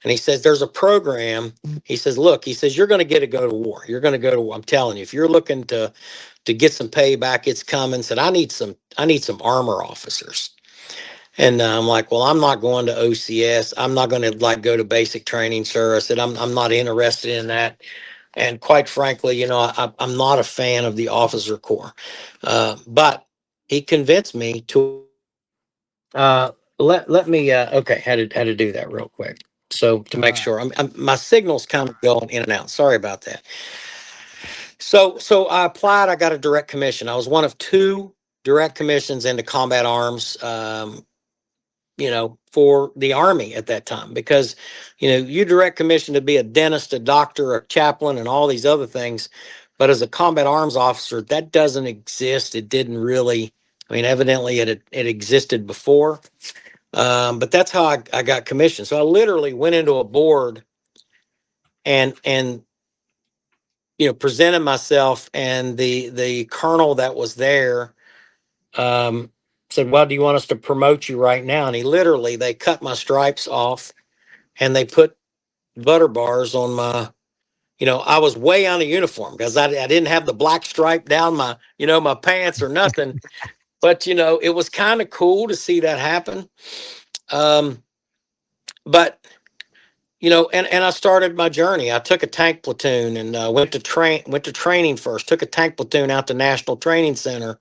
And he says, there's a program. He says, look, he says, you're going to get to go to war. You're going to go to war. I'm telling you, if you're looking to get some payback, it's coming. Said, I need some armor officers. And I'm like, well, I'm not going to OCS. I'm not going to like go to basic training, sir. I said, I'm not interested in that. And quite frankly, you know, I'm not a fan of the officer corps. But he convinced me to let me. Okay, had to do that real quick. So to make sure, my signal's kind of going in and out. Sorry about that. So I applied. I got a direct commission. I was one of 2 direct commissions into combat arms. You know, for the Army at that time, because, you know, you direct commission to be a dentist, a doctor, a chaplain, and all these other things. But as a combat arms officer, that doesn't exist. It didn't really, I mean, evidently it existed before. But that's how I got commissioned. So I literally went into a board and, you know, presented myself, and the colonel that was there, said, well, do you want us to promote you right now? And they cut my stripes off and they put butter bars on my, you know, I was way out of uniform because I didn't have the black stripe down my, you know, my pants or nothing. But, you know, it was kind of cool to see that happen. But, you know, and I started my journey. I took a tank platoon and went to training first, took a tank platoon out to National Training Center.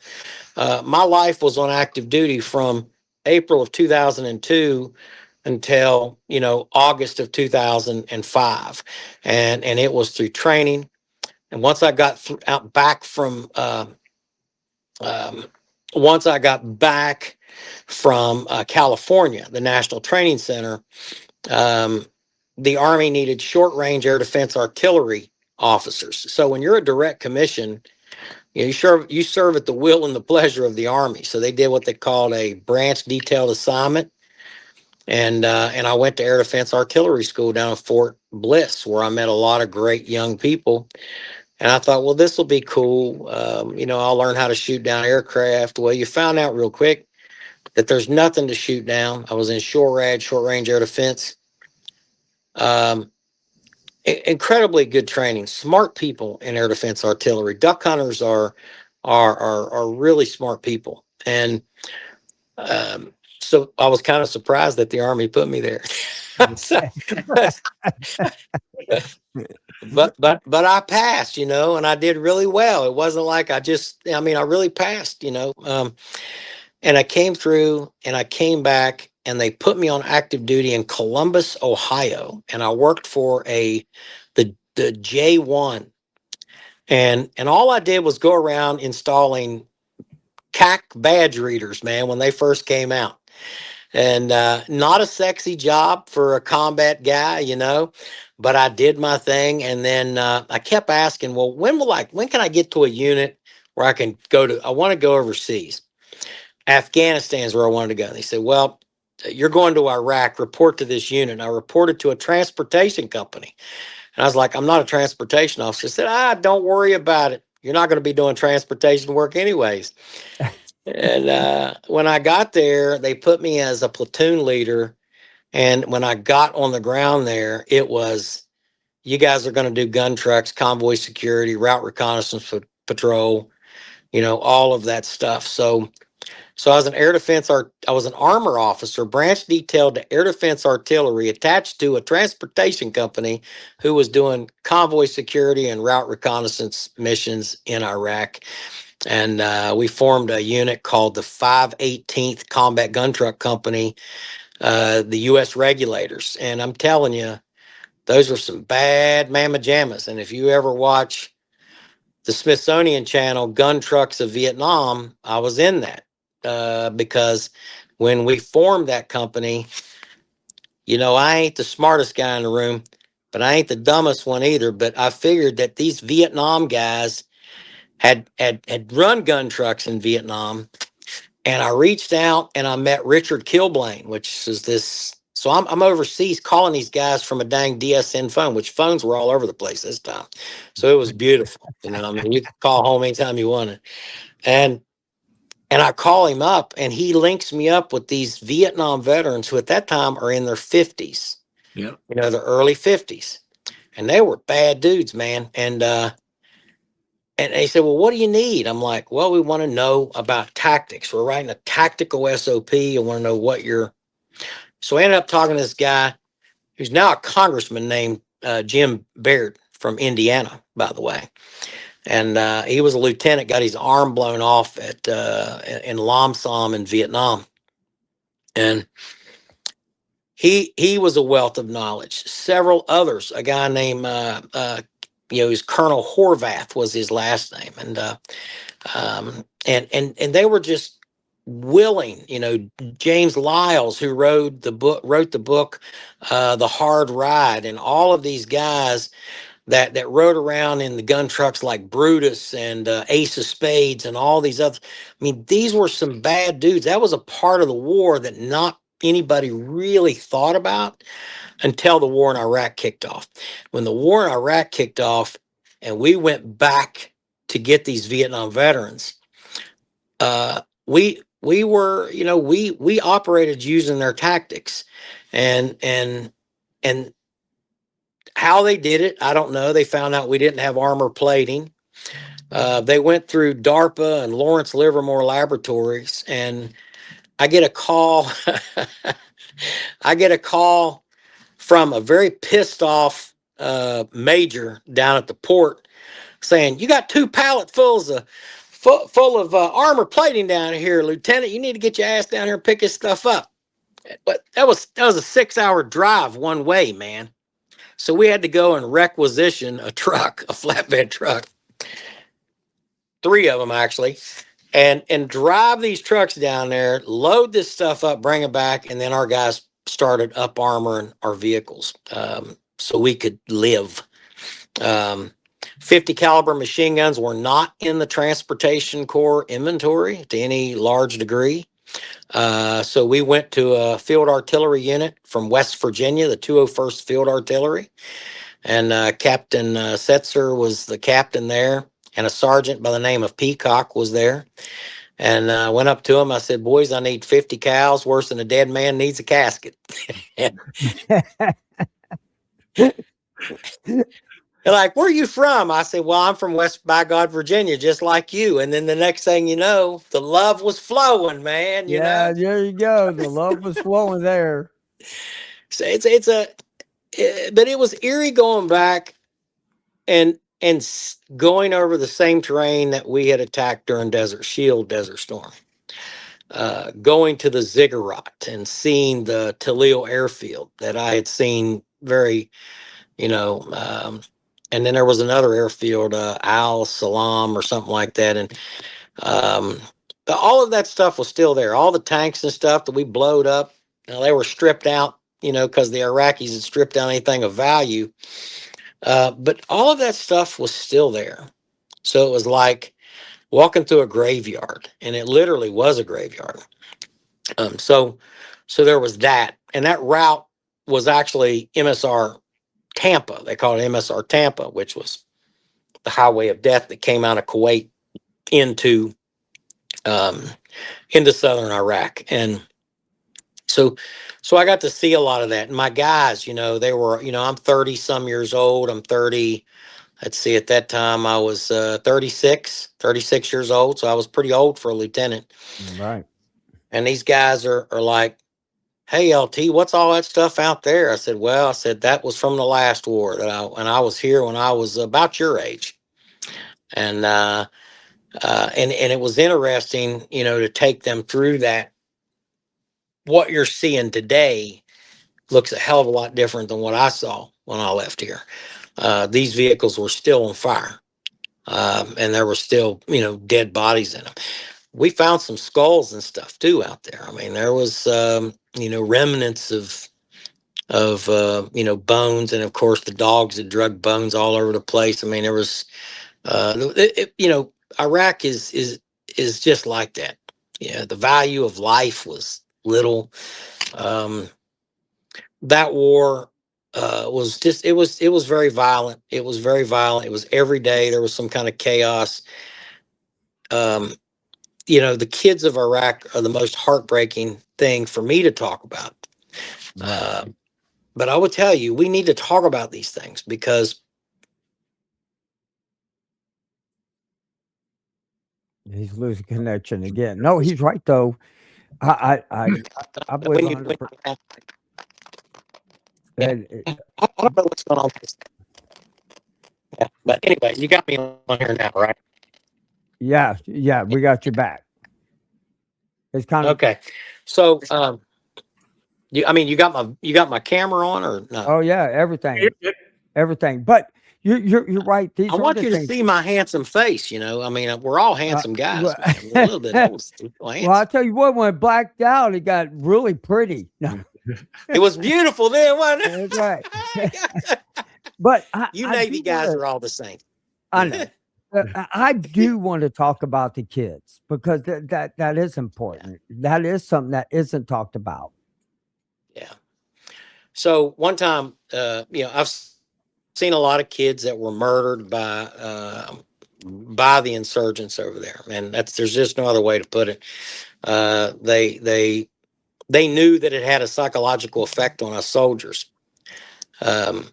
My life was on active duty from April of 2002 until, you know, August of 2005, and it was through training. And once I got back from once I got back from California, the National Training Center, the Army needed short range air defense artillery officers. So when you're a direct commission, you know, you serve at the will and the pleasure of the Army. So they did what they called a branch detailed assignment. And I went to Air Defense Artillery School down in Fort Bliss, where I met a lot of great young people. And I thought, well, this will be cool. I'll learn how to shoot down aircraft. Well, you found out real quick that there's nothing to shoot down. I was in short range air defense. Um, Incredibly good training, smart people in air defense artillery. Duck hunters are really smart people, and so I was kind of surprised that the Army put me there. So, but I passed, and I did really well. It wasn't like I really passed, and I came through and I came back and they put me on active duty in Columbus, Ohio, and I worked for the J1, and all I did was go around installing CAC badge readers, man, when they first came out. And not a sexy job for a combat guy, but I did my thing. And then I kept asking, well, when can I get to a unit where I want to go overseas? Afghanistan's where I wanted to go. And they said, well, you're going to Iraq, report to this unit. And I reported to a transportation company. And I was like, I'm not a transportation officer. I said, don't worry about it. You're not going to be doing transportation work anyways. And when I got there, they put me as a platoon leader. And when I got on the ground there, it was, you guys are going to do gun trucks, convoy security, route reconnaissance patrol, all of that stuff. So I was I was an armor officer, branch detailed to air defense artillery, attached to a transportation company who was doing convoy security and route reconnaissance missions in Iraq. And we formed a unit called the 518th Combat Gun Truck Company, the U.S. regulators. And I'm telling you, those were some bad mamma jammas. And if you ever watch the Smithsonian Channel, Gun Trucks of Vietnam, I was in that because when we formed that company, I ain't the smartest guy in the room, but I ain't the dumbest one either. But I figured that these Vietnam guys had run gun trucks in Vietnam, and I reached out and I met Richard Kilblane, which is this. So I'm overseas calling these guys from a dang DSN phone, which phones were all over the place this time. So it was beautiful. You could call home anytime you wanted. And I call him up and he links me up with these Vietnam veterans who at that time are in their 50s. Yeah. Their early 50s. And they were bad dudes, man. And they said, well, what do you need? I'm like, well, we want to know about tactics. We're writing a tactical SOP. I want to know what you're. So I ended up talking to this guy who's now a congressman named Jim Baird from Indiana, by the way. And he was a lieutenant, got his arm blown off in Lam Sam in Vietnam. And he was a wealth of knowledge. Several others, a guy named his Colonel Horvath was his last name, and they were just willing. James Lyles, who wrote the book, The Hard Ride, and all of these guys that rode around in the gun trucks like Brutus and Ace of Spades and all these others. I mean, these were some bad dudes. That was a part of the war that not anybody really thought about until the war in Iraq kicked off. When the war in Iraq kicked off and we went back to get these Vietnam veterans, we were, we operated using their tactics, and how they did it, I don't know. They found out we didn't have armor plating. They went through DARPA and Lawrence Livermore Laboratories, and I get a call. I get a call from a very pissed off major down at the port saying, "You got 2 pallet full of armor plating down here, Lieutenant. You need to get your ass down here and pick this stuff up." But that was a 6-hour drive one way, man. So we had to go and requisition a truck, a flatbed truck, 3 of them actually, and drive these trucks down there, load this stuff up, bring it back, and then our guys started up armoring our vehicles so we could live. 50 caliber machine guns were not in the Transportation Corps inventory to any large degree. So we went to a field artillery unit from West Virginia, the 201st Field Artillery. and Captain Setzer was the captain there, and a sergeant by the name of Peacock was there. And I went up to him. I said, "Boys, I need 50 cows. Worse than a dead man needs a casket." They're like, "Where are you from?" I said, "Well, I'm from West by God, Virginia, just like you." And then the next thing you know, the love was flowing, man. You Yeah, know, there you go. The love was flowing there. so but it was eerie going back and going over the same terrain that we had attacked during Desert Shield, Desert Storm. Going to the Ziggurat and seeing the Talil airfield that I had seen very, you know, and then there was another airfield, Al Salam or something like that. And um, all of that stuff was still there. All the tanks and stuff that we blowed up, they were stripped out, because the Iraqis had stripped out anything of value. But all of that stuff was still there. So it was like walking through a graveyard, and it literally was a graveyard. So there was that, and that route was actually MSR Tampa. They called it MSR Tampa, which was the highway of death that came out of Kuwait into um, into southern Iraq. And so I got to see a lot of that. And my guys, they were, I'm 30 some years old. I'm 30. Let's see, at that time I was 36 years old. So I was pretty old for a lieutenant. Right. And these guys are like, "Hey, LT, what's all that stuff out there?" I said, that was from the last war and I was here when I was about your age. And and it was interesting, to take them through that. What you're seeing today looks a hell of a lot different than what I saw when I left here. These vehicles were still on fire, and there were still, dead bodies in them. We found some skulls and stuff too out there. I mean, there was, remnants of bones, and of course the dogs had drug bones all over the place. I mean, there was, Iraq is just like that. Yeah, the value of life was little. Um, that war was just it was very violent. It was very violent. It was every day there was some kind of chaos. Um, the kids of Iraq are the most heartbreaking thing for me to talk about. Right. But I would tell you, we need to talk about these things because He's losing connection again. No, he's right though. I believe when you, 100%. yeah, I don't know what's going on with this. Yeah, but anyway, you got me on here now, right? Yeah, yeah, we got you back. It's kind of Okay. So, you got my camera on or no? oh yeah, everything. But you're right. These I are want the you to things. see my handsome face. I mean, we're all handsome guys, Well, man. We're a little bit old, still well, I handsome. tell you what, when it blacked out, it got really pretty. No, It was beautiful then, wasn't that's right. it? But You I Navy do guys want are all the same. to. I know. I do want to talk about the kids because that is important. That is something that isn't talked about. Yeah. So one time, I've seen a lot of kids that were murdered by the insurgents over there, and there's just no other way to put it. They knew that it had a psychological effect on us soldiers. Um,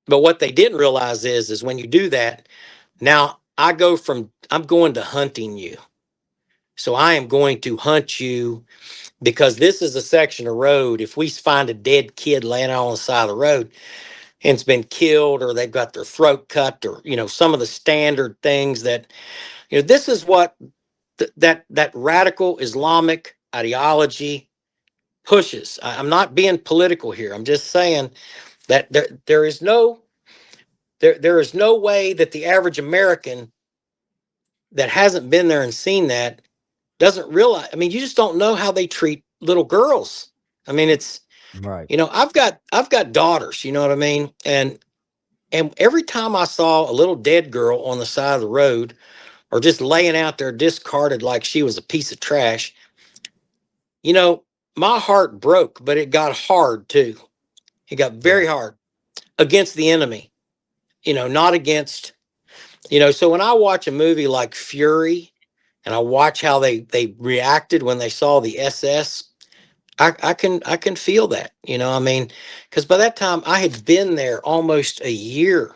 but what they didn't realize is when you do that, now I'm going to hunting you. So I am going to hunt you because this is a section of road. If we find a dead kid laying out on the side of the road and it's been killed or they've got their throat cut or, some of the standard things that, this is what that radical Islamic ideology pushes. I'm not being political here. I'm just saying that there is no way that the average American that hasn't been there and seen that doesn't realize. I mean, you just don't know how they treat little girls. I mean, it's Right. I've got daughters. You know what I mean? And every time I saw a little dead girl on the side of the road or just laying out there discarded like she was a piece of trash, my heart broke, but it got hard too. It got Yeah. very hard. against the enemy, not against, so when I watch a movie like Fury and I watch how they reacted when they saw the SS, I can feel that, because by that time I had been there almost a year.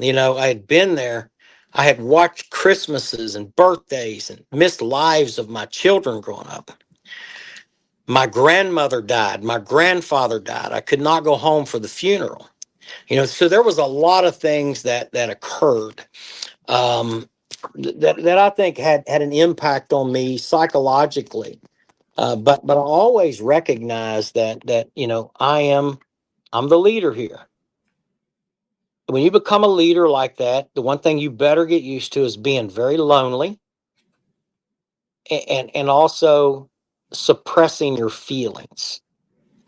I had been there. I had watched Christmases and birthdays and missed lives of my children growing up. My grandmother died. My grandfather died. I could not go home for the funeral. So there was a lot of things that occurred, that I think had an impact on me psychologically. But I always recognize that I'm the leader here. When you become a leader like that, the one thing you better get used to is being very lonely, and also suppressing your feelings,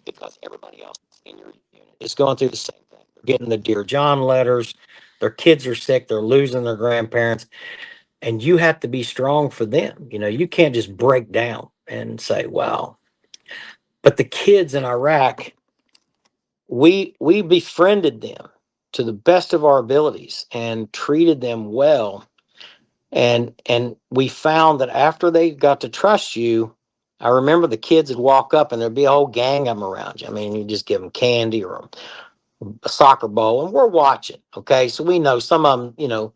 because everybody else in your unit is going through the same thing. They're getting the Dear John letters, their kids are sick, they're losing their grandparents, and you have to be strong for them. You can't just break down and say, "Wow." But the kids in Iraq, we befriended them to the best of our abilities and treated them well. And we found that after they got to trust you, I remember the kids would walk up and there'd be a whole gang of them around you. I mean, you just give them candy or a soccer ball, and we're watching. Okay, so we know some of them.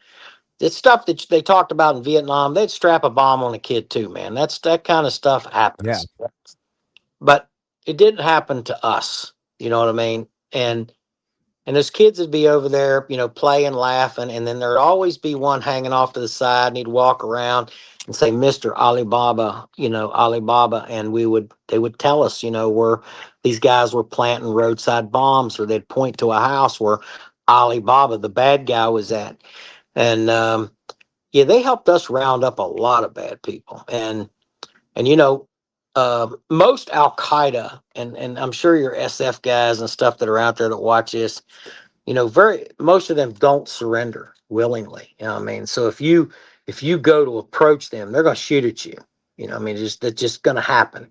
It's stuff that they talked about in Vietnam. They'd strap a bomb on a kid too, man. That kind of stuff Yeah. happens. But it didn't happen to us. You know what I mean? And those kids would be over there, playing, laughing, and then there'd always be one hanging off to the side, and he'd walk around and say, "Mr. Alibaba, Alibaba," and they would tell us, where these guys were planting roadside bombs, or they'd point to a house where Alibaba, the bad guy, was at. And yeah, they helped us round up a lot of bad people. And most Al Qaeda, and I'm sure your SF guys and stuff that are out there that watch this, most of them don't surrender willingly. I mean, so if you go to approach them, they're going to shoot at you. I mean, that's just going to happen.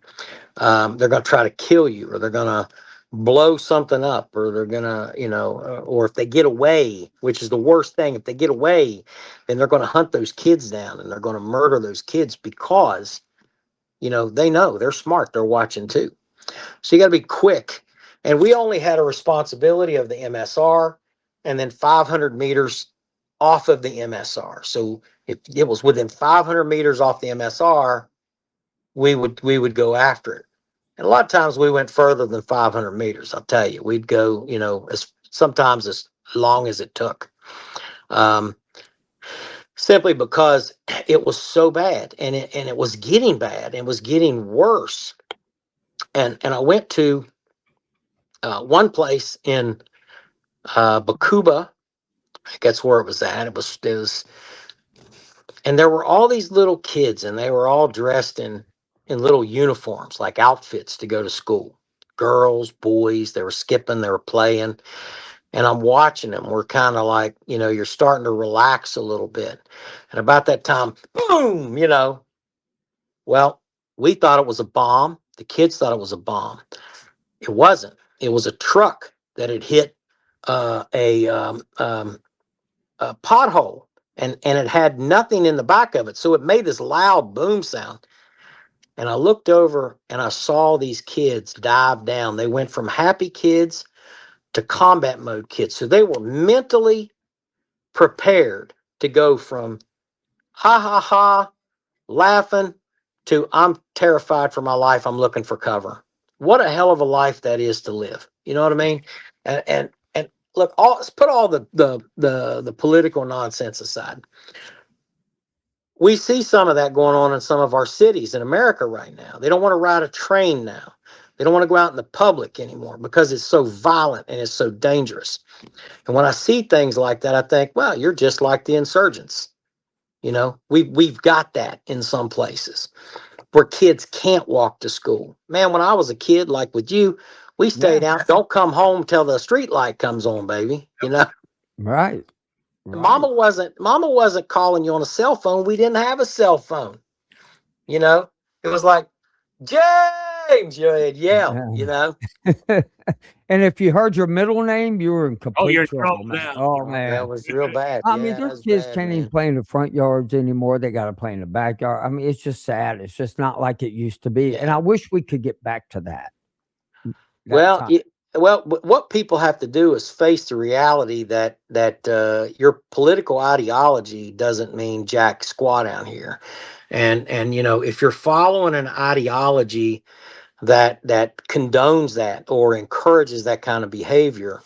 They're going to try to kill you, or they're going to blow something up, or they're going to, or if they get away, which is the worst thing, if they get away, then they're going to hunt those kids down and they're going to murder those kids, because they know they're smart. They're watching too. So you got to be quick. And we only had a responsibility of the MSR and then 500 meters off of the MSR. So if it was within 500 meters off the MSR, we would go after it. And a lot of times we went further than 500 meters. I'll tell you, we'd go, sometimes as long as it took. Simply because it was so bad, and it was getting bad, and was getting worse. And I went to one place in Bakuba. I think that's where it was at. It was, and there were all these little kids, and they were all dressed in little uniforms, like outfits to go to school. Girls, boys, they were skipping, they were playing, and I'm watching them. We're kind of like, you're starting to relax a little bit. And about that time, boom, well, we thought it was a bomb. The kids thought it was a bomb. It wasn't. It was a truck that had hit a pothole, and it had nothing in the back of it. So it made this loud boom sound. And I looked over and I saw these kids dive down. They went from happy kids to combat mode kids. So they were mentally prepared to go from ha ha ha, laughing, to I'm terrified for my life. I'm looking for cover. What a hell of a life that is to live. You know what I mean? And look, let's put all the political nonsense aside. We see some of that going on in some of our cities in America right now. They don't want to ride a train now. They don't want to go out in the public anymore because it's so violent and it's so dangerous. And when I see things like that, I think, well, you're just like the insurgents. We've got that in some places where kids can't walk to school. Man, when I was a kid, like with you, we stayed out. Don't come home till the street light comes on, baby. Right. Mama wasn't calling you on a cell phone. We didn't have a cell phone. It was like, James, you'd yell. And if you heard your middle name, you were in Oh, you're complete in trouble, trouble man. now. Oh That man. was real bad. I mean, Yeah, their that's kids bad, can't even man. play in the front yards anymore. They got to play in the backyard. I mean, it's just sad. It's just not like it used to be. And Yeah. I wish we could get back to that Well, time. what people have to do is face the reality that your political ideology doesn't mean jack squat out here, and if you're following an ideology that condones that or encourages that kind of behavior,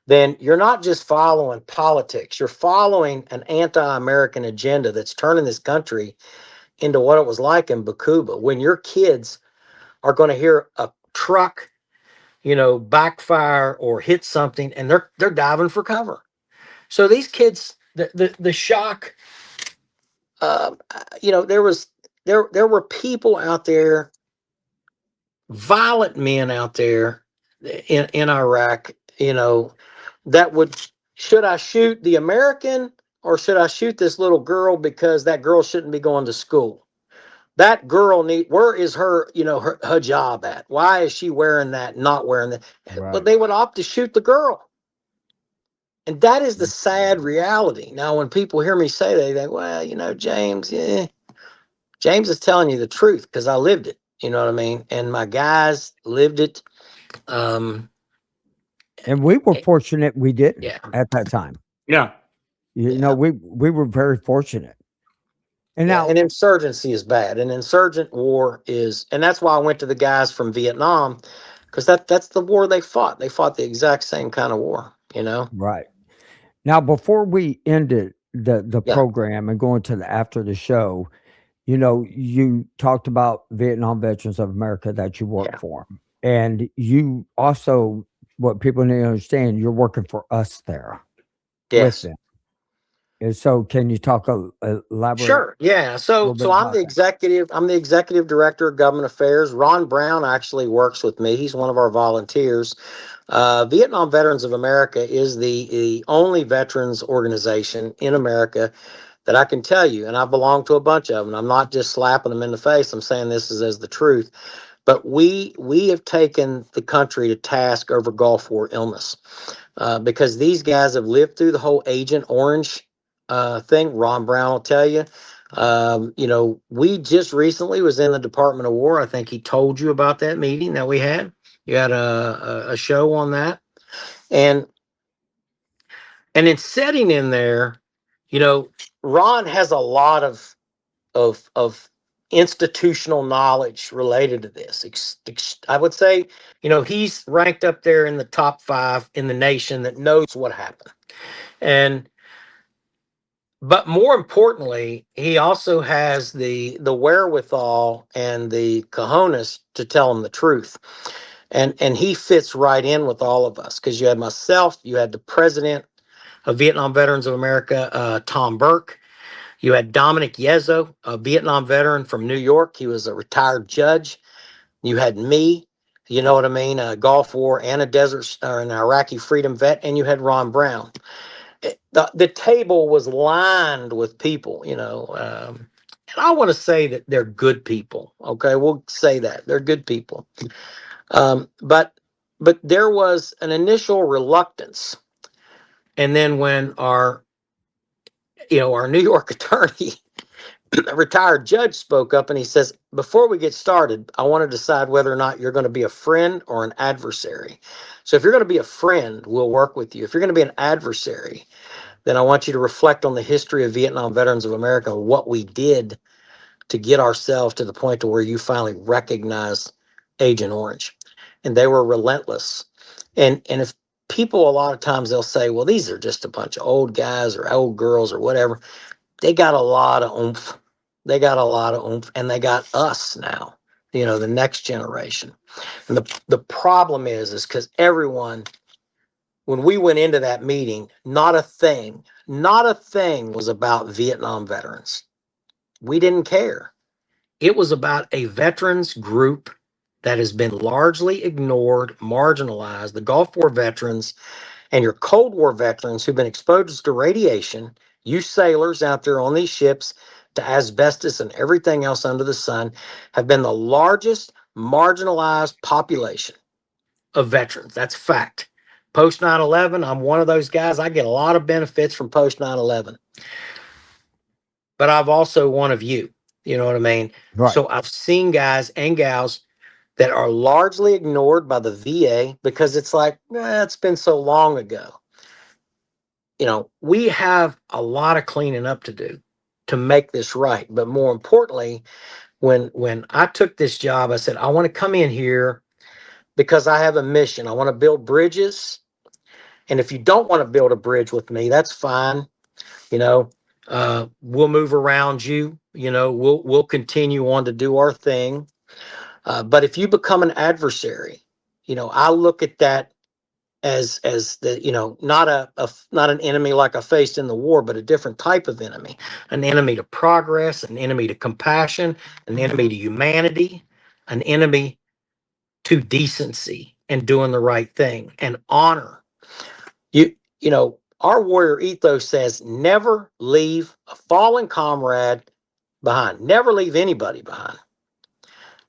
then you're not just following politics. You're following an anti-American agenda that's turning this country into what it was like in Bakuba, when your kids are going to hear a truck backfire or hit something, and they're diving for cover. So these kids, the shock, there were people out there, violent men out there in Iraq, that would, should I shoot the American or should I shoot this little girl because that girl shouldn't be going to school? That girl where is her, her job at? Why is she wearing that, not wearing that? But Right. they would opt to shoot the girl. And that is the sad reality. Now, when people hear me say that, they think, well, James, yeah. James is telling you the truth because I lived it. You know what I mean? And my guys lived it. Um, And we were eh, fortunate we didn't yeah. at that time. Yeah. Yeah. We were very fortunate. And Yeah. now, And insurgency is bad. And insurgent war is, and that's why I went to the guys from Vietnam, because that's the war they fought. They fought the exact same kind of war. right. Now, before we ended the Yeah. program and go into the after the show, you talked about Vietnam Veterans of America that you work Yeah. for. And you also, what people need to understand, you're working for us there with Yes. them. And so can you elaborate Sure. Yeah. a So little bit so I'm about the that? executive. I'm the executive director of government affairs. Ron Brown actually works with me. He's one of our volunteers. Vietnam Veterans of America is the only veterans organization in America that I can tell you, and I belong to a bunch of them. I'm not just slapping them in the face. I'm saying this is as the truth. But we have taken the country to task over Gulf War illness, because these guys have lived through the whole Agent Orange thing. Ron Brown will tell you. We just recently was in the Department of War. I think he told you about that meeting that we had. You had a show on that, and in sitting in there, Ron has a lot of institutional knowledge related to this. I would say, he's ranked up there in the top 5 in the nation that knows what happened. And but more importantly, he also has the wherewithal and the cojones to tell them the truth. And he fits right in with all of us, because you had myself, you had the president of Vietnam Veterans of America, Tom Burke. You had Dominic Yezo, a Vietnam veteran from New York. He was a retired judge. You had me, you know what I mean, a Gulf War and a desert or an Iraqi freedom vet, and you had Ron Brown. The table was lined with people, and I want to say that they're good people. Okay, we'll say that they're good people. But there was an initial reluctance, and then when our New York attorney, a retired judge, spoke up and he says, before we get started, I want to decide whether or not you're going to be a friend or an adversary. So if you're going to be a friend, we'll work with you. If you're going to be an adversary, then I want you to reflect on the history of Vietnam Veterans of America and what we did to get ourselves to the point to where you finally recognize Agent Orange. And they were relentless. And if people, a lot of times they'll say, well, these are just a bunch of old guys or old girls or whatever. They got a lot of oomph. They got a lot of oomph, and they got us now, the next generation. And the problem is because everyone, when we went into that meeting, not a thing was about Vietnam veterans. We didn't care. It was about a veterans group that has been largely ignored, marginalized. The Gulf War veterans and your Cold War veterans who've been exposed to radiation, you sailors out there on these ships, to asbestos and everything else under the sun, have been the largest marginalized population of veterans. That's fact. Post 9/11, I'm one of those guys. I get a lot of benefits from post 9/11. But I've also one of you. You know what I mean? Right. So I've seen guys and gals that are largely ignored by the VA because it's like, it's been so long ago. We have a lot of cleaning up to do to make this right. But more importantly, when I took this job, I said, I want to come in here because I have a mission. I want to build bridges. And if you don't want to build a bridge with me, that's fine. You know, we'll move around you. We'll continue on to do our thing. But if you become an adversary, I look at that as the not an enemy like I faced in the war, but a different type of enemy, an enemy to progress, an enemy to compassion, an enemy to humanity, an enemy to decency and doing the right thing and honor. Our warrior ethos says never leave a fallen comrade behind, never leave anybody behind.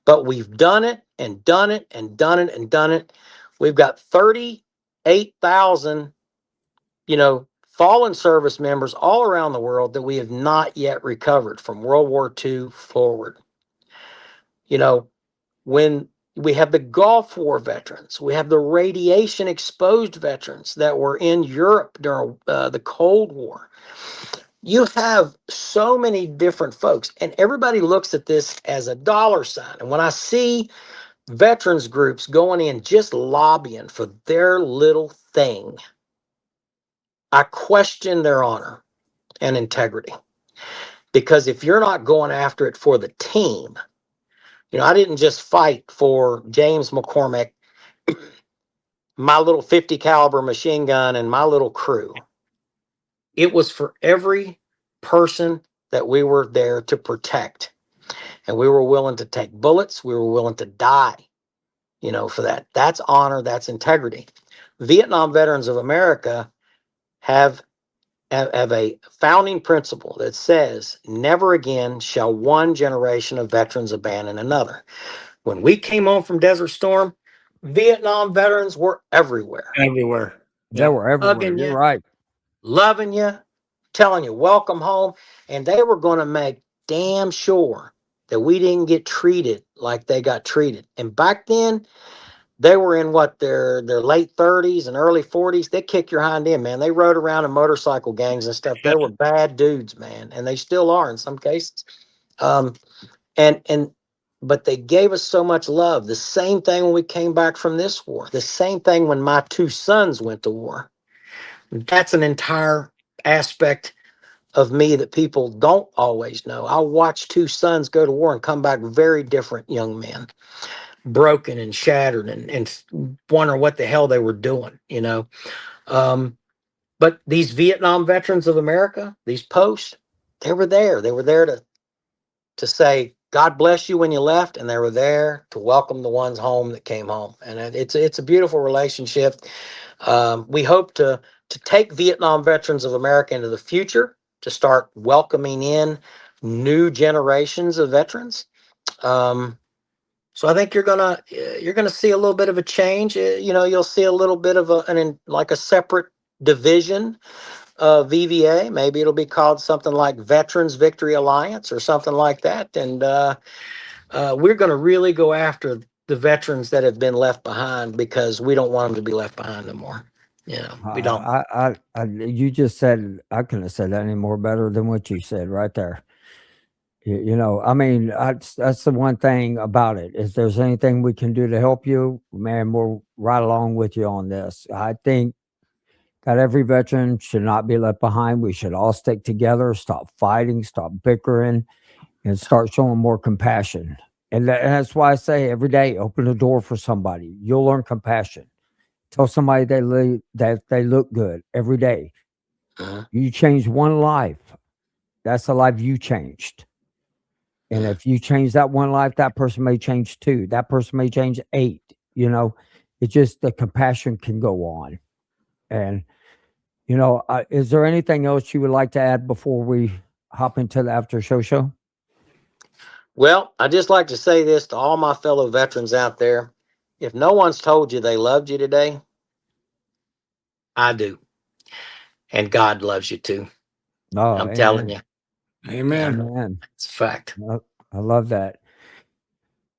But we've done it and done it and done it and done it. We've got 38,000, fallen service members all around the world that we have not yet recovered from World War II forward. When we have the Gulf War veterans, we have the radiation exposed veterans that were in Europe during the Cold War. You have so many different folks, and everybody looks at this as a dollar sign. And when I see veterans groups going in just lobbying for their little thing, I question their honor and integrity. Because if you're not going after it for the team, I didn't just fight for James McCormick, my little 50 caliber machine gun, and my little crew. It was for every person that we were there to protect. And we were willing to take bullets. We were willing to die, for that. That's honor. That's integrity. Vietnam Veterans of America have a founding principle that says, never again shall one generation of veterans abandon another. When we came home from Desert Storm, Vietnam veterans were everywhere. Everywhere. They were everywhere. Hugging You're you, right. loving you, telling you welcome home. And they were going to make damn sure that we didn't get treated like they got treated. And back then, they were in their late 30s and early 40s. They kick your hind end, man. They rode around in motorcycle gangs and stuff. They were bad dudes, man, and they still are in some cases. But they gave us so much love. The same thing when we came back from this war. The same thing when my two sons went to war. That's an entire aspect of me that people don't always know. I watched two sons go to war and come back very different young men, broken and shattered and wondering what the hell they were doing, But these Vietnam veterans of America, these posts, they were there. They were there to say, God bless you when you left, and they were there to welcome the ones home that came home. And it's a beautiful relationship. We hope to take Vietnam Veterans of America into the future, to start welcoming in new generations of veterans. So I think you're gonna see a little bit of a change. You'll see a little bit of a separate division of VVA. Maybe it'll be called something like Veterans Victory Alliance or something like that. And we're going to really go after the veterans that have been left behind, because we don't want them to be left behind anymore. We don't. You just said, I couldn't have said that any more better than what you said right there. I mean, that's the one thing about it. If there's anything we can do to help you, man, we're right along with you on this. I think that every veteran should not be left behind. We should all stick together, stop fighting, stop bickering, and start showing more compassion. And that's why I say every day, open the door for somebody. You'll learn compassion. Tell somebody that they look good every day. Uh-huh. You change one life. That's the life you changed. And if you change that one life, that person may change 2. That person may change 8. It's just the compassion can go on. And, is there anything else you would like to add before we hop into the after show? Well, I just like to say this to all my fellow veterans out there. if no one's told you they loved you today, I do. And God loves you too. Oh, I'm telling you. Amen. Amen. It's a fact. I love that.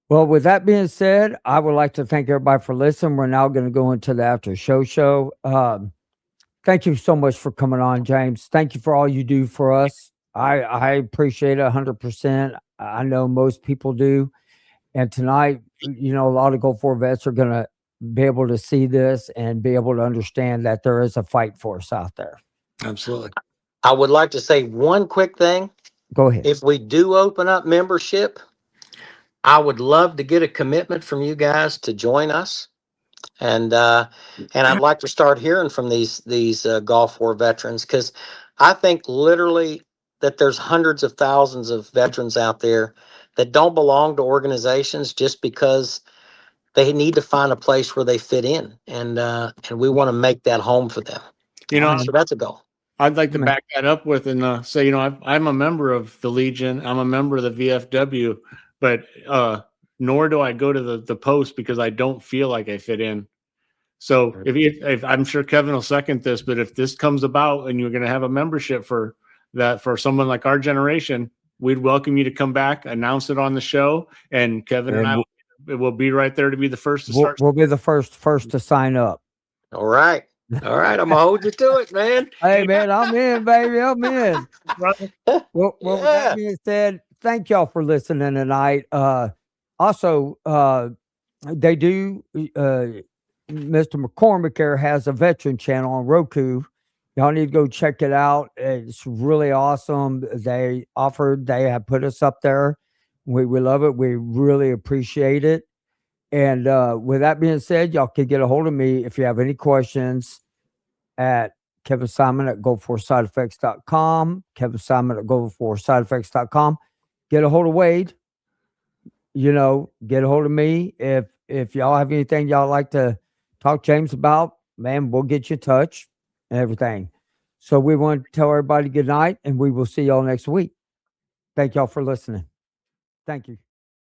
Well, with that being said, I would like to thank everybody for listening. We're now going to go into the after show. Thank you so much for coming on, James. Thank you for all you do for us. I appreciate it 100%. I know most people do. And tonight, you know, a lot of Go For vets are going to be able to see this and be able to understand that there is a fight for us out there. Absolutely. I would like to say one quick thing. Go ahead. If we do open up membership, I would love to get a commitment from you guys to join us. And I'd like to start hearing from these Gulf War veterans, because I think literally that there's hundreds of thousands of veterans out there that don't belong to organizations just because they need to find a place where they fit in, and we want to make that home for them. You know, So that's a goal. I'd like to Amen. back that up with and say, you know, I'm a member of the Legion. I'm a member of the VFW, but nor do I go to the post because I don't feel like I fit in. So if I'm sure Kevin will second this, but if this comes about and you're going to have a membership for that, for someone like our generation, we'd welcome you to come back, announce it on the show, and Kevin and I will be right there to be the first to start. We'll be the first to sign up. All right. I'm gonna hold you to it, man. Hey, man, I'm in, baby. I'm in. Brother. Well, with that being said, thank y'all for listening tonight. Also, they do. Mr. McCormick there has a veteran channel on Roku. Y'all need to go check it out. It's really awesome. They have put us up there. We love it. We really appreciate it. And with that being said, y'all can get a hold of me if you have any questions at Kevin Simon at GoForSideEffects.com. Kevin Simon at GoForSideEffects.com. Get a hold of Wade. You know, get a hold of me. If y'all have anything y'all like to talk James about, man, we'll get you in touch and everything. So we want to tell everybody good night, and we will see y'all next week. Thank y'all for listening. Thank you.